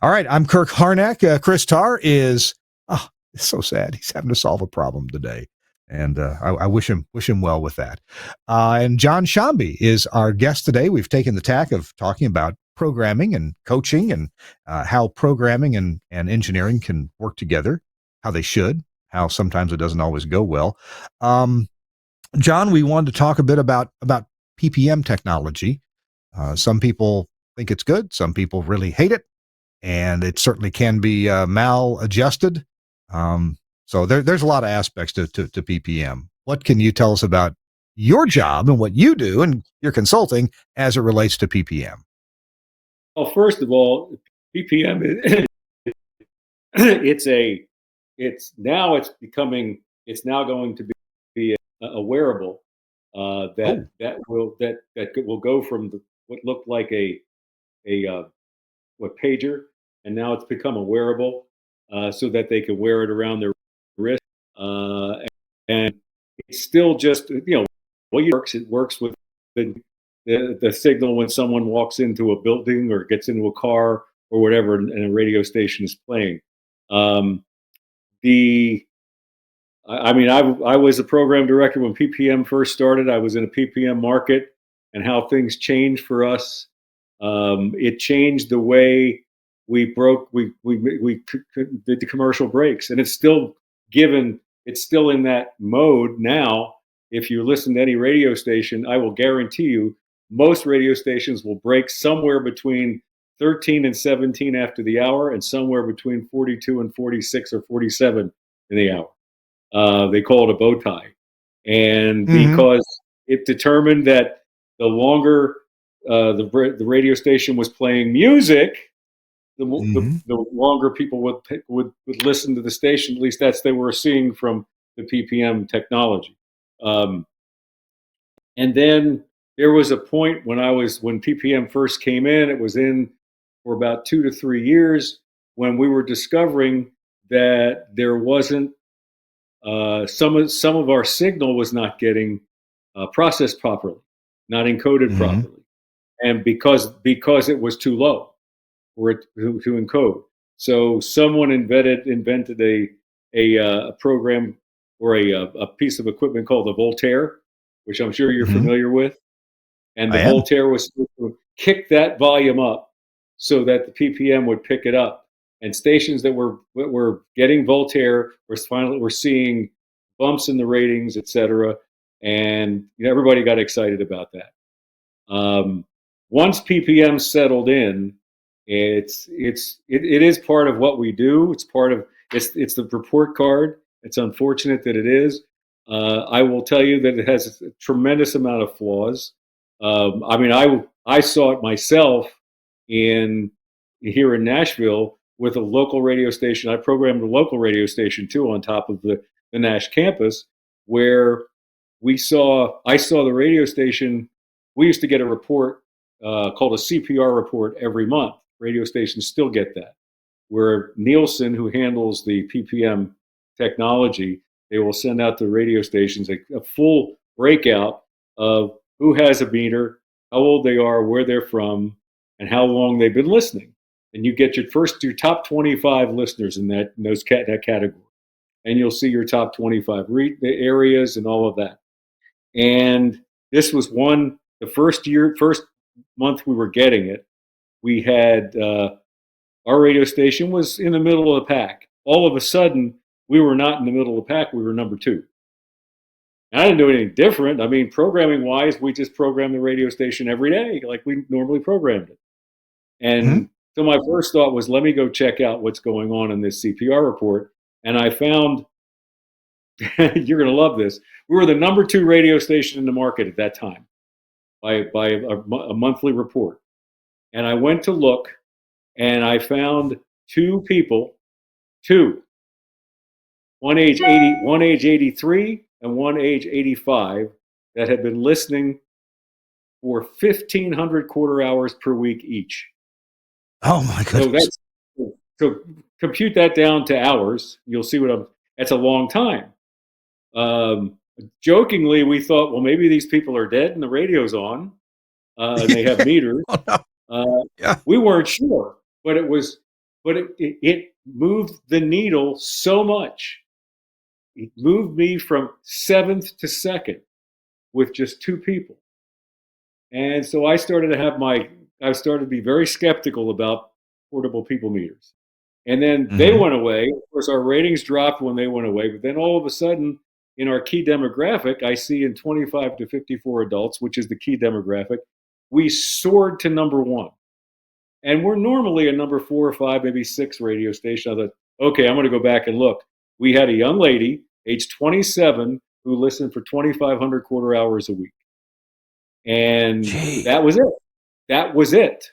All right, I'm Kirk Harnack. Chris Tarr is, it's so sad. He's having to solve a problem today. And I wish him well with that. And John Shomby is our guest today. We've taken the tack of talking about programming and coaching and how programming and engineering can work together, how they should, how sometimes it doesn't always go well. John, we wanted to talk a bit about PPM technology. Some people think it's good. Some people really hate it. And it certainly can be maladjusted. So there's a lot of aspects to PPM. What can you tell us about your job and what you do and your consulting as it relates to PPM? Well, first of all, PPM is it's now going to be a wearable that will go from what looked like a pager, and now it's become a wearable, so that they can wear it around their wrist. And it's still just, what works. It works with the signal when someone walks into a building or gets into a car or whatever, and a radio station is playing. I was a program director when PPM first started. I was in a PPM market, and how things changed for us. It changed the way we did the commercial breaks, and it's still in that mode now. If you listen to any radio station, I will guarantee you most radio stations will break somewhere between 13 and 17 after the hour, and somewhere between 42 and 46 or 47 in the hour. They call it a bow tie, and because it determined that the longer the radio station was playing music, the longer people would listen to the station. At least that's they were seeing from the PPM technology. And then there was a point when PPM first came in. It was in for about 2 to 3 years when we were discovering that there wasn't some of our signal was not getting processed properly, not encoded properly. And because it was too low for it to encode, so someone invented a program or a piece of equipment called the Voltaire, which I'm sure you're familiar with. And the Voltaire was supposed to kick that volume up so that the PPM would pick it up. And stations that were getting Voltaire were seeing bumps in the ratings, etc. And everybody got excited about that. Once PPM settled in, it is part of what we do. It's the report card. It's unfortunate that it is. I will tell you that it has a tremendous amount of flaws. I saw it myself here in Nashville with a local radio station. I programmed a local radio station too on top of the Nash campus, where I saw the radio station. We used to get a report called a CPR report every month. Radio stations still get that, where Nielsen, who handles the PPM technology, they will send out to radio stations a full breakout of who has a meter, how old they are, where they're from, and how long they've been listening. And you get your top 25 listeners in that category, and you'll see your top 25 areas and all of that. And this was the first month we were getting it. We had our radio station was in the middle of the pack. All of a sudden, we were not in the middle of the pack. We were number 2. And I didn't do anything different. I mean, programming wise, we just programmed the radio station every day like we normally programmed it. And so my first thought was, let me go check out what's going on in this CPR report. And I found, you're going to love this, we were the number 2 radio station in the market at that time by a monthly report. And I went to look, and I found 2 people, one age 83 and one age 85, that had been listening for 1,500 quarter hours per week each. Oh my goodness! So compute that down to hours. You'll see that's a long time. Jokingly, we thought, well, maybe these people are dead and the radio's on, and they have meters. We weren't sure, but it moved the needle so much. It moved me from 7th to 2nd with just 2 people. And so I started to be very skeptical about portable people meters. And then they went away. Of course, our ratings dropped when they went away. But then all of a sudden, in our key demographic, I see in 25 to 54 adults, which is the key demographic, we soared to number 1. And we're normally a number 4 or 5, maybe 6 radio station. I thought, okay, I'm going to go back and look. We had a young lady, age 27, who listened for 2,500 quarter hours a week. And that was it. That was it.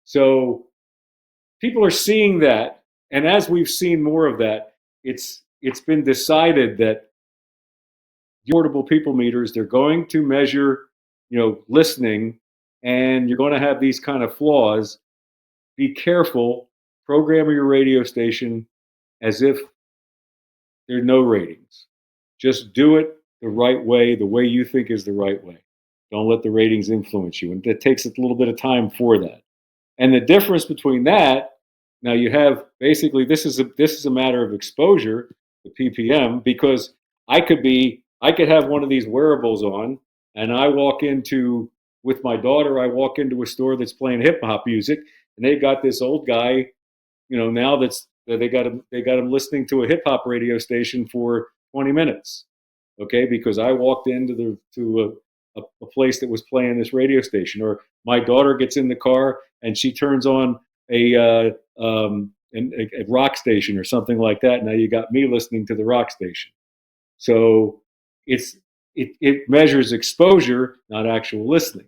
So people are seeing that. And as we've seen more of that, it's been decided that portable people meters, they're going to measure, listening, and you're going to have these kind of flaws. Be careful. Program your radio station as if there are no ratings. Just do it the right way you think is the right way. Don't let the ratings influence you. And it takes a little bit of time for that. And the difference between that, now you have basically, this is a matter of exposure, the PPM, because I could have one of these wearables on, and with my daughter, I walk into a store that's playing hip hop music, and they've got this old guy, now they got him listening to a hip hop radio station for 20 minutes. Okay, because I walked into a place that was playing this radio station, or my daughter gets in the car and she turns on a rock station or something like that. Now you got me listening to the rock station. So it measures exposure, not actual listening.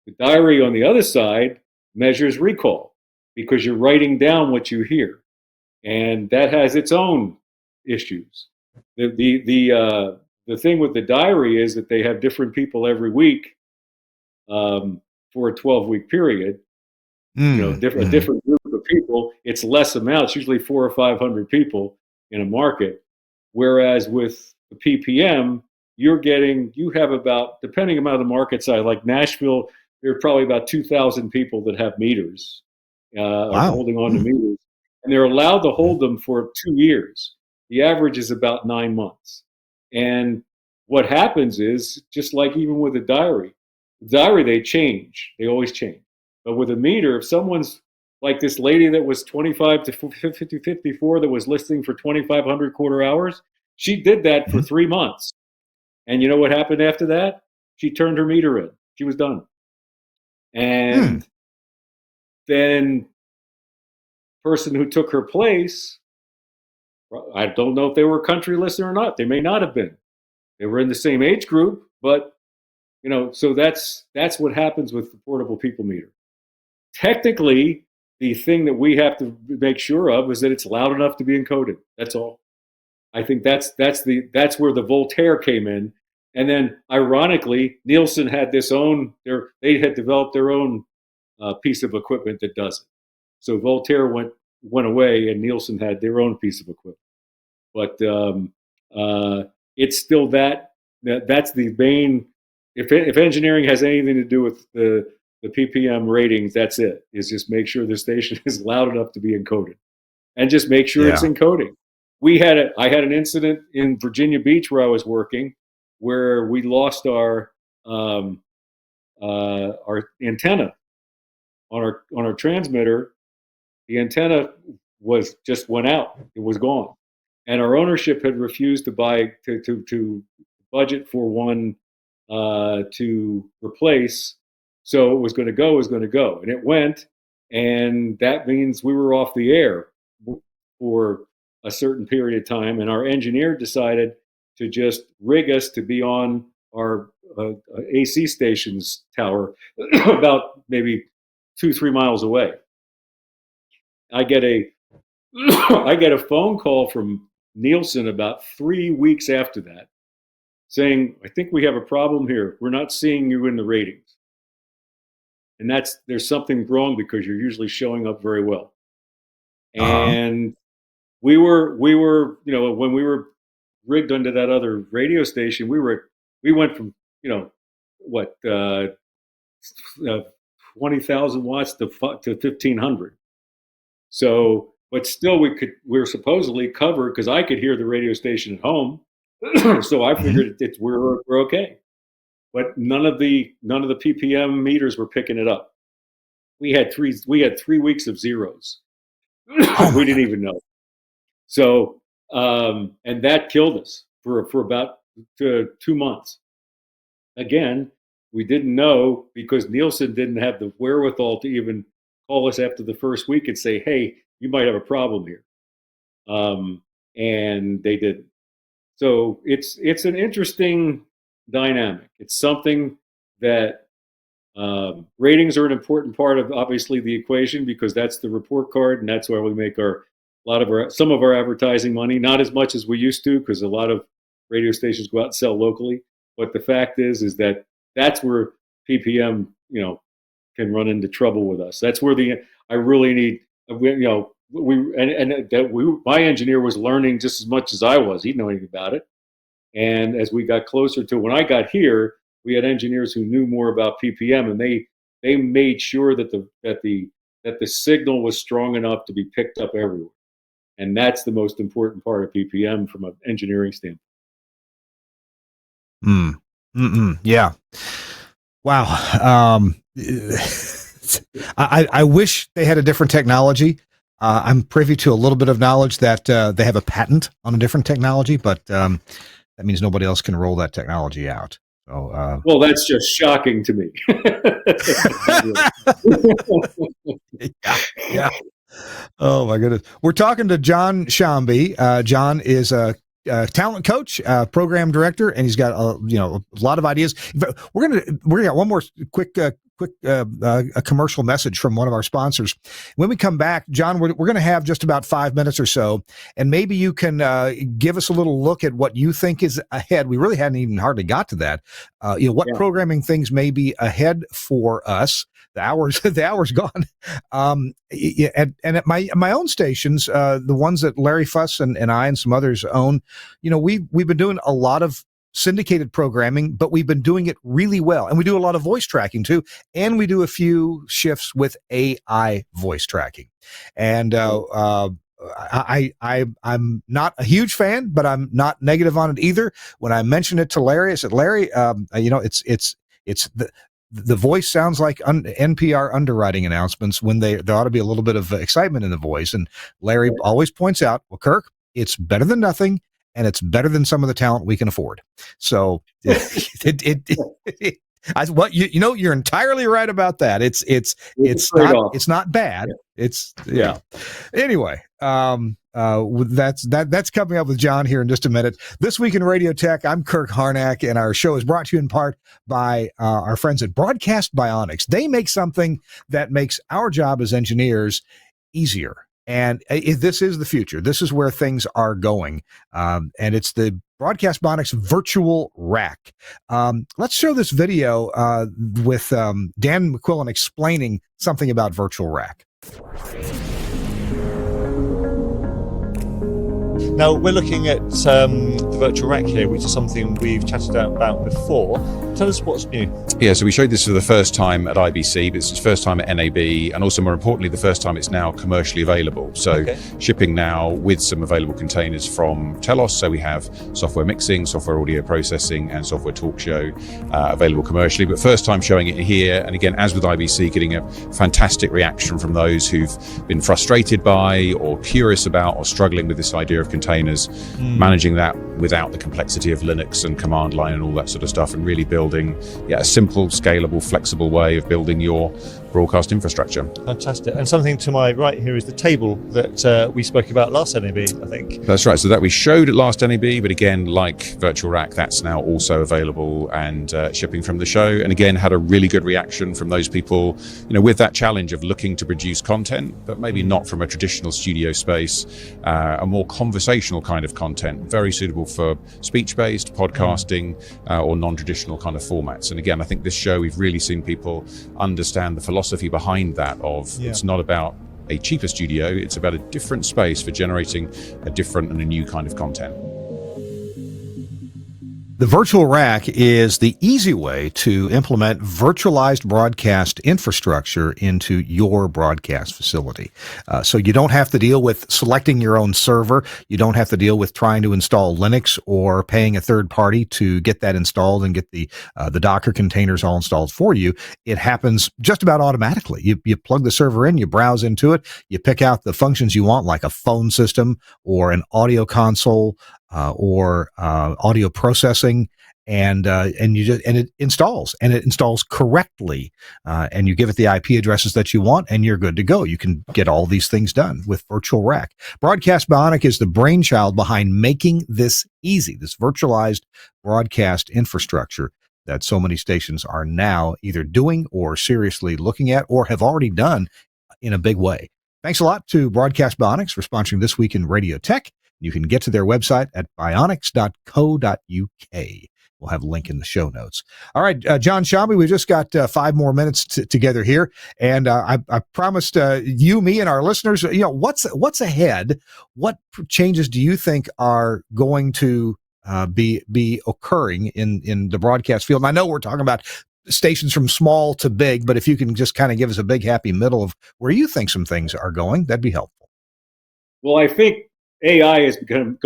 The diary on the other side measures recall, because you're writing down what you hear, and that has its own issues. The thing with the diary is that they have different people every week for a 12-week period. A different group of people. It's less amounts, usually 400 or 500 people in a market. Whereas with the PPM, you have about, depending on the market size, like Nashville, there are probably about 2,000 people that have meters, are holding on to meters, and they're allowed to hold them for 2 years. The average is about 9 months. And what happens is, just like even with a diary, they change. They always change. But with a meter, if someone's like this lady that was 25 to 54 that was listening for 2,500 quarter hours, she did that for 3 months. And you know what happened after that? She turned her meter in. She was done. And then person who took her place, I don't know if they were a country listener or not. They may not have been. They were in the same age group, but so that's what happens with the portable people meter. Technically, the thing that we have to make sure of is that it's loud enough to be encoded. That's all. I think that's where the Voltaire came in. And then, ironically, Nielsen had they had developed their own piece of equipment that does it. So Voltaire went away, and Nielsen had their own piece of equipment. But it's still that's the main. If engineering has anything to do with the PPM ratings, that's it. Is just make sure the station is loud enough to be encoded, and just make sure it's encoding. I had an incident in Virginia Beach where I was working, where we lost our antenna on our transmitter, the antenna went out. It was gone, and our ownership had refused to budget for one to replace. So it was going to go, and it went, and that means we were off the air for a certain period of time, and our engineer decided to just rig us to be on our AC station's tower about maybe 2-3 miles away. I get a phone call from Nielsen about 3 weeks after that saying, I think we have a problem here. We're not seeing you in the ratings. And there's something wrong because you're usually showing up very well. And we were, when we were rigged under that other radio station, we went from, 20,000 watts to 1,500. So, but still we were supposedly covered because I could hear the radio station at home. So I figured we're okay. But none of the PPM meters were picking it up. We had 3 weeks of zeros. We didn't even know. So, and that killed us for about 2 months. Again, we didn't know because Nielsen didn't have the wherewithal to even call us after the first week and say, hey, you might have a problem here. And they didn't. So it's an interesting dynamic. It's something that ratings are an important part of, obviously, the equation because that's the report card, and that's where we make some of our advertising money. Not as much as we used to because a lot of radio stations go out and sell locally. But the fact is that that's where PPM, can run into trouble with us. That's where I really need, my engineer was learning just as much as I was. He didn't know anything about it. And as we got closer to when I got here, we had engineers who knew more about PPM, and they made sure that the signal was strong enough to be picked up everywhere. And that's the most important part of PPM from an engineering standpoint. Yeah. Wow. I wish they had a different technology. I'm privy to a little bit of knowledge that they have a patent on a different technology, but that means nobody else can roll that technology out. So, well, that's just shocking to me. Yeah. Oh my goodness. We're talking to John Shomby. John is a talent coach, program director, and he's got a lot of ideas. We're gonna get one more quick a commercial message from one of our sponsors. When we come back, John, we're going to have just about 5 minutes or so, and maybe you can give us a little look at what you think is ahead. We really hadn't even hardly got to that. What programming things may be ahead for us. The hour's gone. And at my own stations, the ones that Larry Fuss and I and some others own, we've been doing a lot of syndicated programming, but we've been doing it really well. And we do a lot of voice tracking too. And we do a few shifts with AI voice tracking. And I'm not a huge fan, but I'm not negative on it either. When I mentioned it to Larry, I said, Larry, it's the voice sounds like NPR underwriting announcements when there ought to be a little bit of excitement in the voice. And Larry always points out, well, Kirk, it's better than nothing. And it's better than some of the talent we can afford. So you're entirely right about that. It's not bad. Anyway, that's coming up with John here in just a minute. This Week in Radio Tech, I'm Kirk Harnack, and our show is brought to you in part by our friends at Broadcast Bionics. They make something that makes our job as engineers easier. And this is the future. This is where things are going. And it's the Broadcast Bionics virtual rack. Let's show this video with Dan McQuillan explaining something about virtual rack. Now, we're looking at the virtual rack here, which is something we've chatted about before. Tell us what's new. Yeah, so we showed this for the first time at IBC, but it's the first time at NAB, and also more importantly, the first time it's now commercially available. So shipping now with some available containers from Telos. So we have software mixing, software audio processing, and software talk show available commercially. But first time showing it here, and again, as with IBC, getting a fantastic reaction from those who've been frustrated by or curious about or struggling with this idea of containers, managing that without the complexity of Linux and command line and all that sort of stuff, and really building a simple, scalable, flexible way of building your broadcast infrastructure. Fantastic. And something to my right here is the table that we spoke about last NAB, I think. That's right. So that we showed at last NAB, but again, like Virtual Rack, that's now also available and shipping from the show. And again, had a really good reaction from those people, with that challenge of looking to produce content, but maybe not from a traditional studio space, a more conversational kind of content, very suitable for speech-based podcasting or non-traditional kind of formats. And again, I think this show, we've really seen people understand the philosophy behind that it's not about a cheaper studio, it's about a different space for generating a different and a new kind of content. The virtual rack is the easy way to implement virtualized broadcast infrastructure into your broadcast facility. So you don't have to deal with selecting your own server. You don't have to deal with trying to install Linux or paying a third party to get that installed and get the Docker containers all installed for you. It happens just about automatically. You plug the server in, you browse into it, you pick out the functions you want, like a phone system or an audio console, or audio processing, and it installs correctly, and you give it the IP addresses that you want, and you're good to go. You can get all these things done with Virtual Rack. Broadcast Bionic is the brainchild behind making this easy, this virtualized broadcast infrastructure that so many stations are now either doing or seriously looking at or have already done in a big way. Thanks a lot to Broadcast Bionics for sponsoring This Week in Radio Tech. You can get to their website at bionics.co.uk. We'll have a link in the show notes. All right, John Shomby, we've just got 5 more minutes together here, and I promised you, me, and our listeners, what's ahead? What changes do you think are going to be occurring in the broadcast field? And I know we're talking about stations from small to big, but if you can just kind of give us a big happy middle of where you think some things are going, that'd be helpful. Well, I think AI is becoming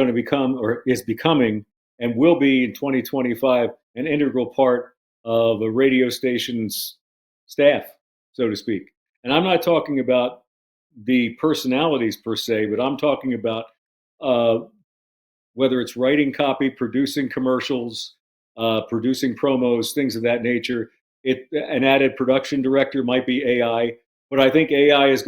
and will be in 2025 an integral part of a radio station's staff, so to speak. And I'm not talking about the personalities per se, but I'm talking about whether it's writing copy, producing commercials, producing promos, things of that nature. An added production director might be AI, but I think AI is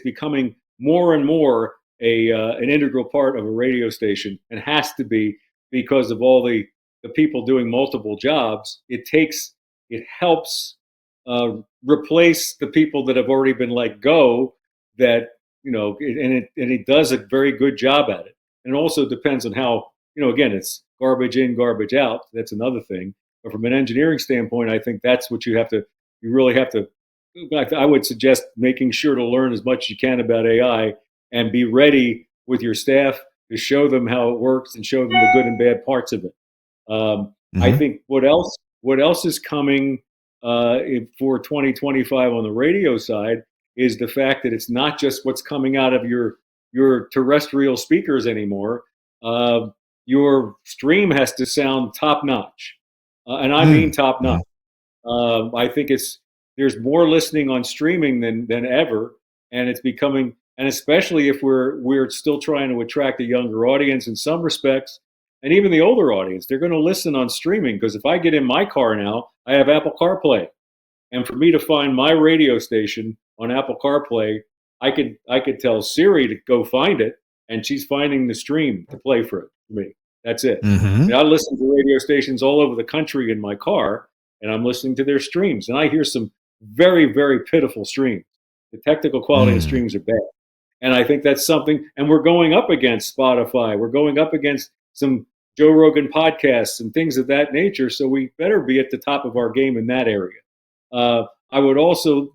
becoming more and more an integral part of a radio station, and has to be, because of all the people doing multiple jobs. It helps replace the people that have already been let go, and it does a very good job at it. And it also depends on how, again, it's garbage in, garbage out. That's another thing. But from an engineering standpoint, I think that's what you really have to, I would suggest making sure to learn as much as you can about AI and be ready with your staff to show them how it works and show them the good and bad parts of it. I think what else is coming for 2025 on the radio side is the fact that it's not just what's coming out of your terrestrial speakers anymore. Your stream has to sound top notch, and I mean top notch. I think there's more listening on streaming than ever, and it's becoming. And especially if we're still trying to attract a younger audience in some respects, and even the older audience, they're going to listen on streaming. Because if I get in my car now, I have Apple CarPlay, and for me to find my radio station on Apple CarPlay, I could tell Siri to go find it, and she's finding the stream to play for me. That's it. I listen to radio stations all over the country in my car, and I'm listening to their streams, and I hear some very, very pitiful streams. The technical quality of streams are bad. And I think that's something, and we're going up against Spotify. We're going up against some Joe Rogan podcasts and things of that nature. So we better be at the top of our game in that area. I would also,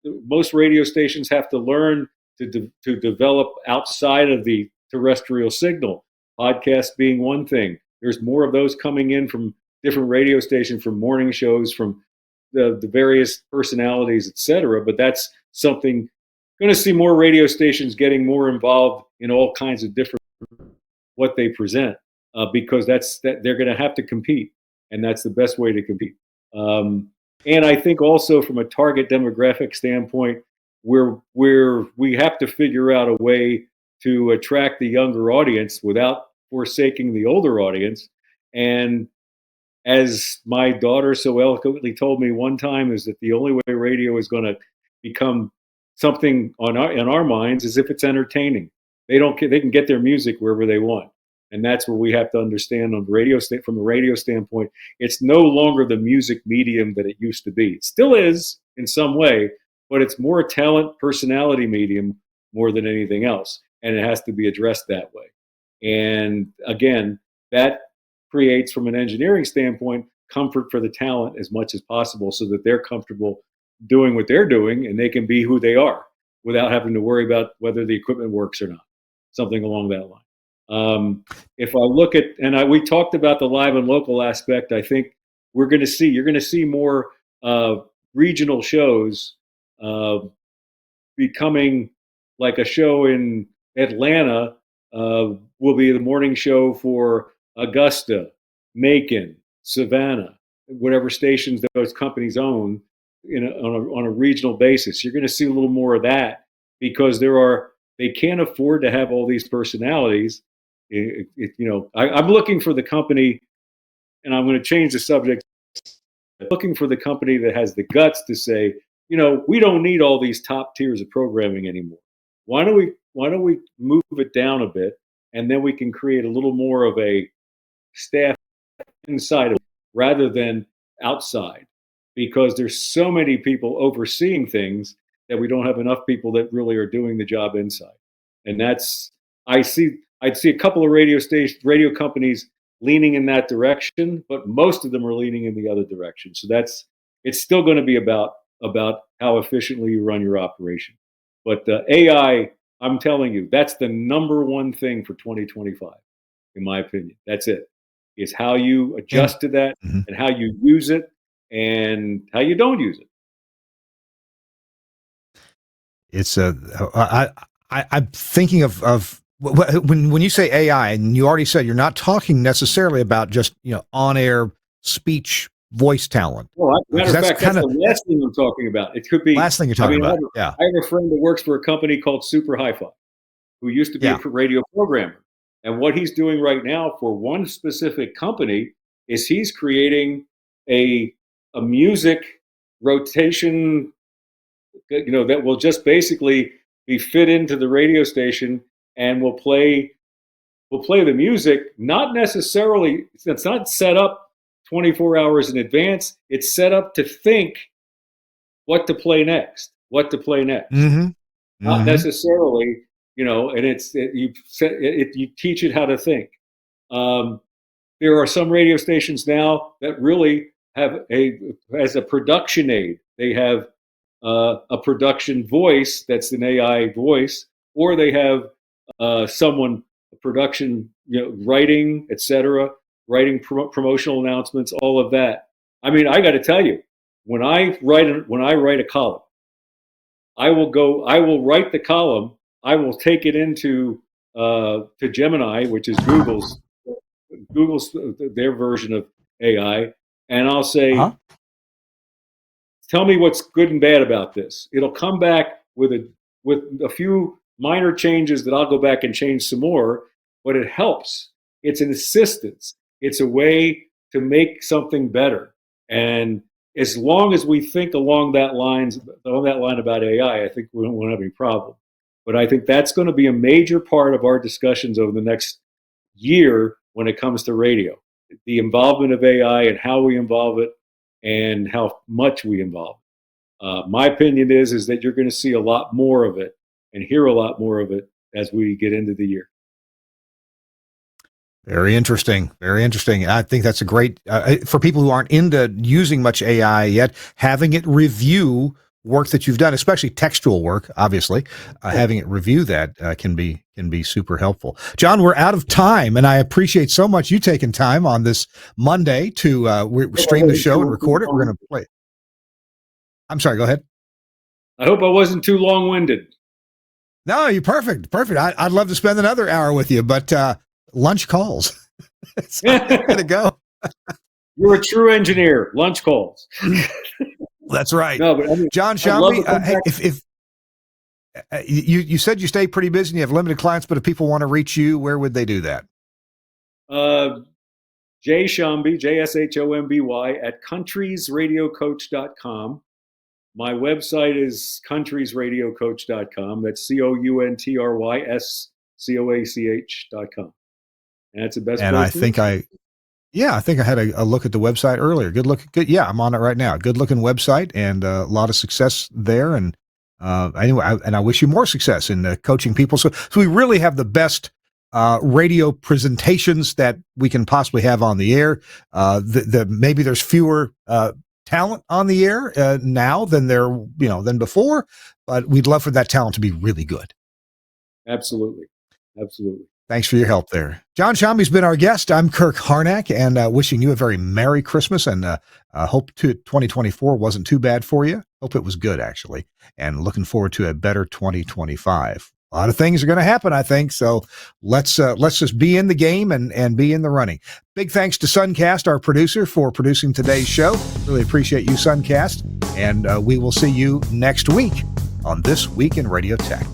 most radio stations have to learn to develop outside of the terrestrial signal. Podcasts being one thing. There's more of those coming in from different radio stations, from morning shows, from the various personalities, etc. But that's something, going to see more radio stations getting more involved in all kinds of different what they present, because that they're going to have to compete, and that's the best way to compete. And I think also from a target demographic standpoint, we have to figure out a way to attract the younger audience without forsaking the older audience. And as my daughter so eloquently told me one time, is that the only way radio is going to become something in our minds is if it's entertaining. They can get their music wherever they want, and that's what we have to understand on from a radio standpoint. It's no longer the music medium that it used to be. It still is in some way, but it's more a talent personality medium more than anything else, and it has to be addressed that way. And again, that creates, from an engineering standpoint, comfort for the talent as much as possible, so that they're comfortable doing what they're doing and they can be who they are without having to worry about whether the equipment works or not, something along that line. If I look at, we talked about the live and local aspect, I think you're going to see more regional shows becoming, like a show in Atlanta will be the morning show for Augusta, Macon, Savannah, whatever stations those companies own, on a regional basis. You're going to see a little more of that, because they can't afford to have all these personalities. I'm looking for the company, and I'm going to change the subject. Looking for the company that has the guts to say, we don't need all these top tiers of programming anymore. Why don't we move it down a bit, and then we can create a little more of a staff inside of it rather than outside, because there's so many people overseeing things that we don't have enough people that really are doing the job inside. And I'd see a couple of radio companies leaning in that direction, but most of them are leaning in the other direction. So it's still going to be about how efficiently you run your operation. But AI, I'm telling you, that's the number one thing for 2025, in my opinion. That's it. Is how you adjust to that, and how you use it, and how you don't use it. It's I'm thinking of when you say AI, and you already said you're not talking necessarily about just on-air speech voice talent. Well, matter of fact, that's the last thing I'm talking about. It could be last thing you're talking about. I have a friend that works for a company called Super Hi-Fi, who used to be a radio programmer. And what he's doing right now for one specific company is he's creating a music rotation, that will just basically be fit into the radio station, and will play the music. Not necessarily, it's not set up 24 hours in advance. It's set up to think what to play next. Not necessarily. And you teach it how to think. There are some radio stations now that really have as a production aid. They have a production voice that's an AI voice, or they have production, writing, etc., writing promotional announcements, all of that. I mean, I got to tell you, when I write a column, I will write the column. I will take it into to Gemini, which is Google's their version of AI, and I'll say, tell me what's good and bad about this. It'll come back with a few minor changes that I'll go back and change some more, but it helps. It's an assistance. It's a way to make something better. And as long as we think along that line about AI, I think we won't have any problem. But I think that's going to be a major part of our discussions over the next year when it comes to radio. The involvement of AI and how we involve it and how much we involve it. My opinion is that you're going to see a lot more of it and hear a lot more of it as we get into the year. Very interesting. Very interesting. I think that's a great, for people who aren't into using much AI yet, having it review work that you've done, especially textual work, obviously, having it review that can be super helpful. John, we're out of time, and I appreciate so much you taking time on this Monday to stream the show and record it. We're going to play. I'm sorry, go ahead. I hope I wasn't too long-winded. No, you're perfect. Perfect. I'd love to spend another hour with you, but lunch calls. So I'm going to go. You're a true engineer. Lunch calls. That's right. No, but I mean, John Shomby, hey, if you said you stay pretty busy and you have limited clients, but if people want to reach you, where would they do that? J Shomby, JSHOMBY at countriesradiocoach.com. My website is countriesradiocoach.com. That's COUNTRYSCOACH.com. And that's the best And place I think I had a look at the website earlier. Good look. Good. Yeah, I'm on it right now. Good looking website and a lot of success there. And anyway, I wish you more success in coaching people. So we really have the best radio presentations that we can possibly have on the air. Maybe there's fewer talent on the air now than than before, but we'd love for that talent to be really good. Absolutely. Thanks for your help there. John Shomby's been our guest. I'm Kirk Harnack, and wishing you a very Merry Christmas, and hope 2024 wasn't too bad for you. Hope it was good, actually, and looking forward to a better 2025. A lot of things are going to happen, I think, so let's just be in the game and be in the running. Big thanks to Suncast, our producer, for producing today's show. Really appreciate you, Suncast, and we will see you next week on This Week in Radio Tech.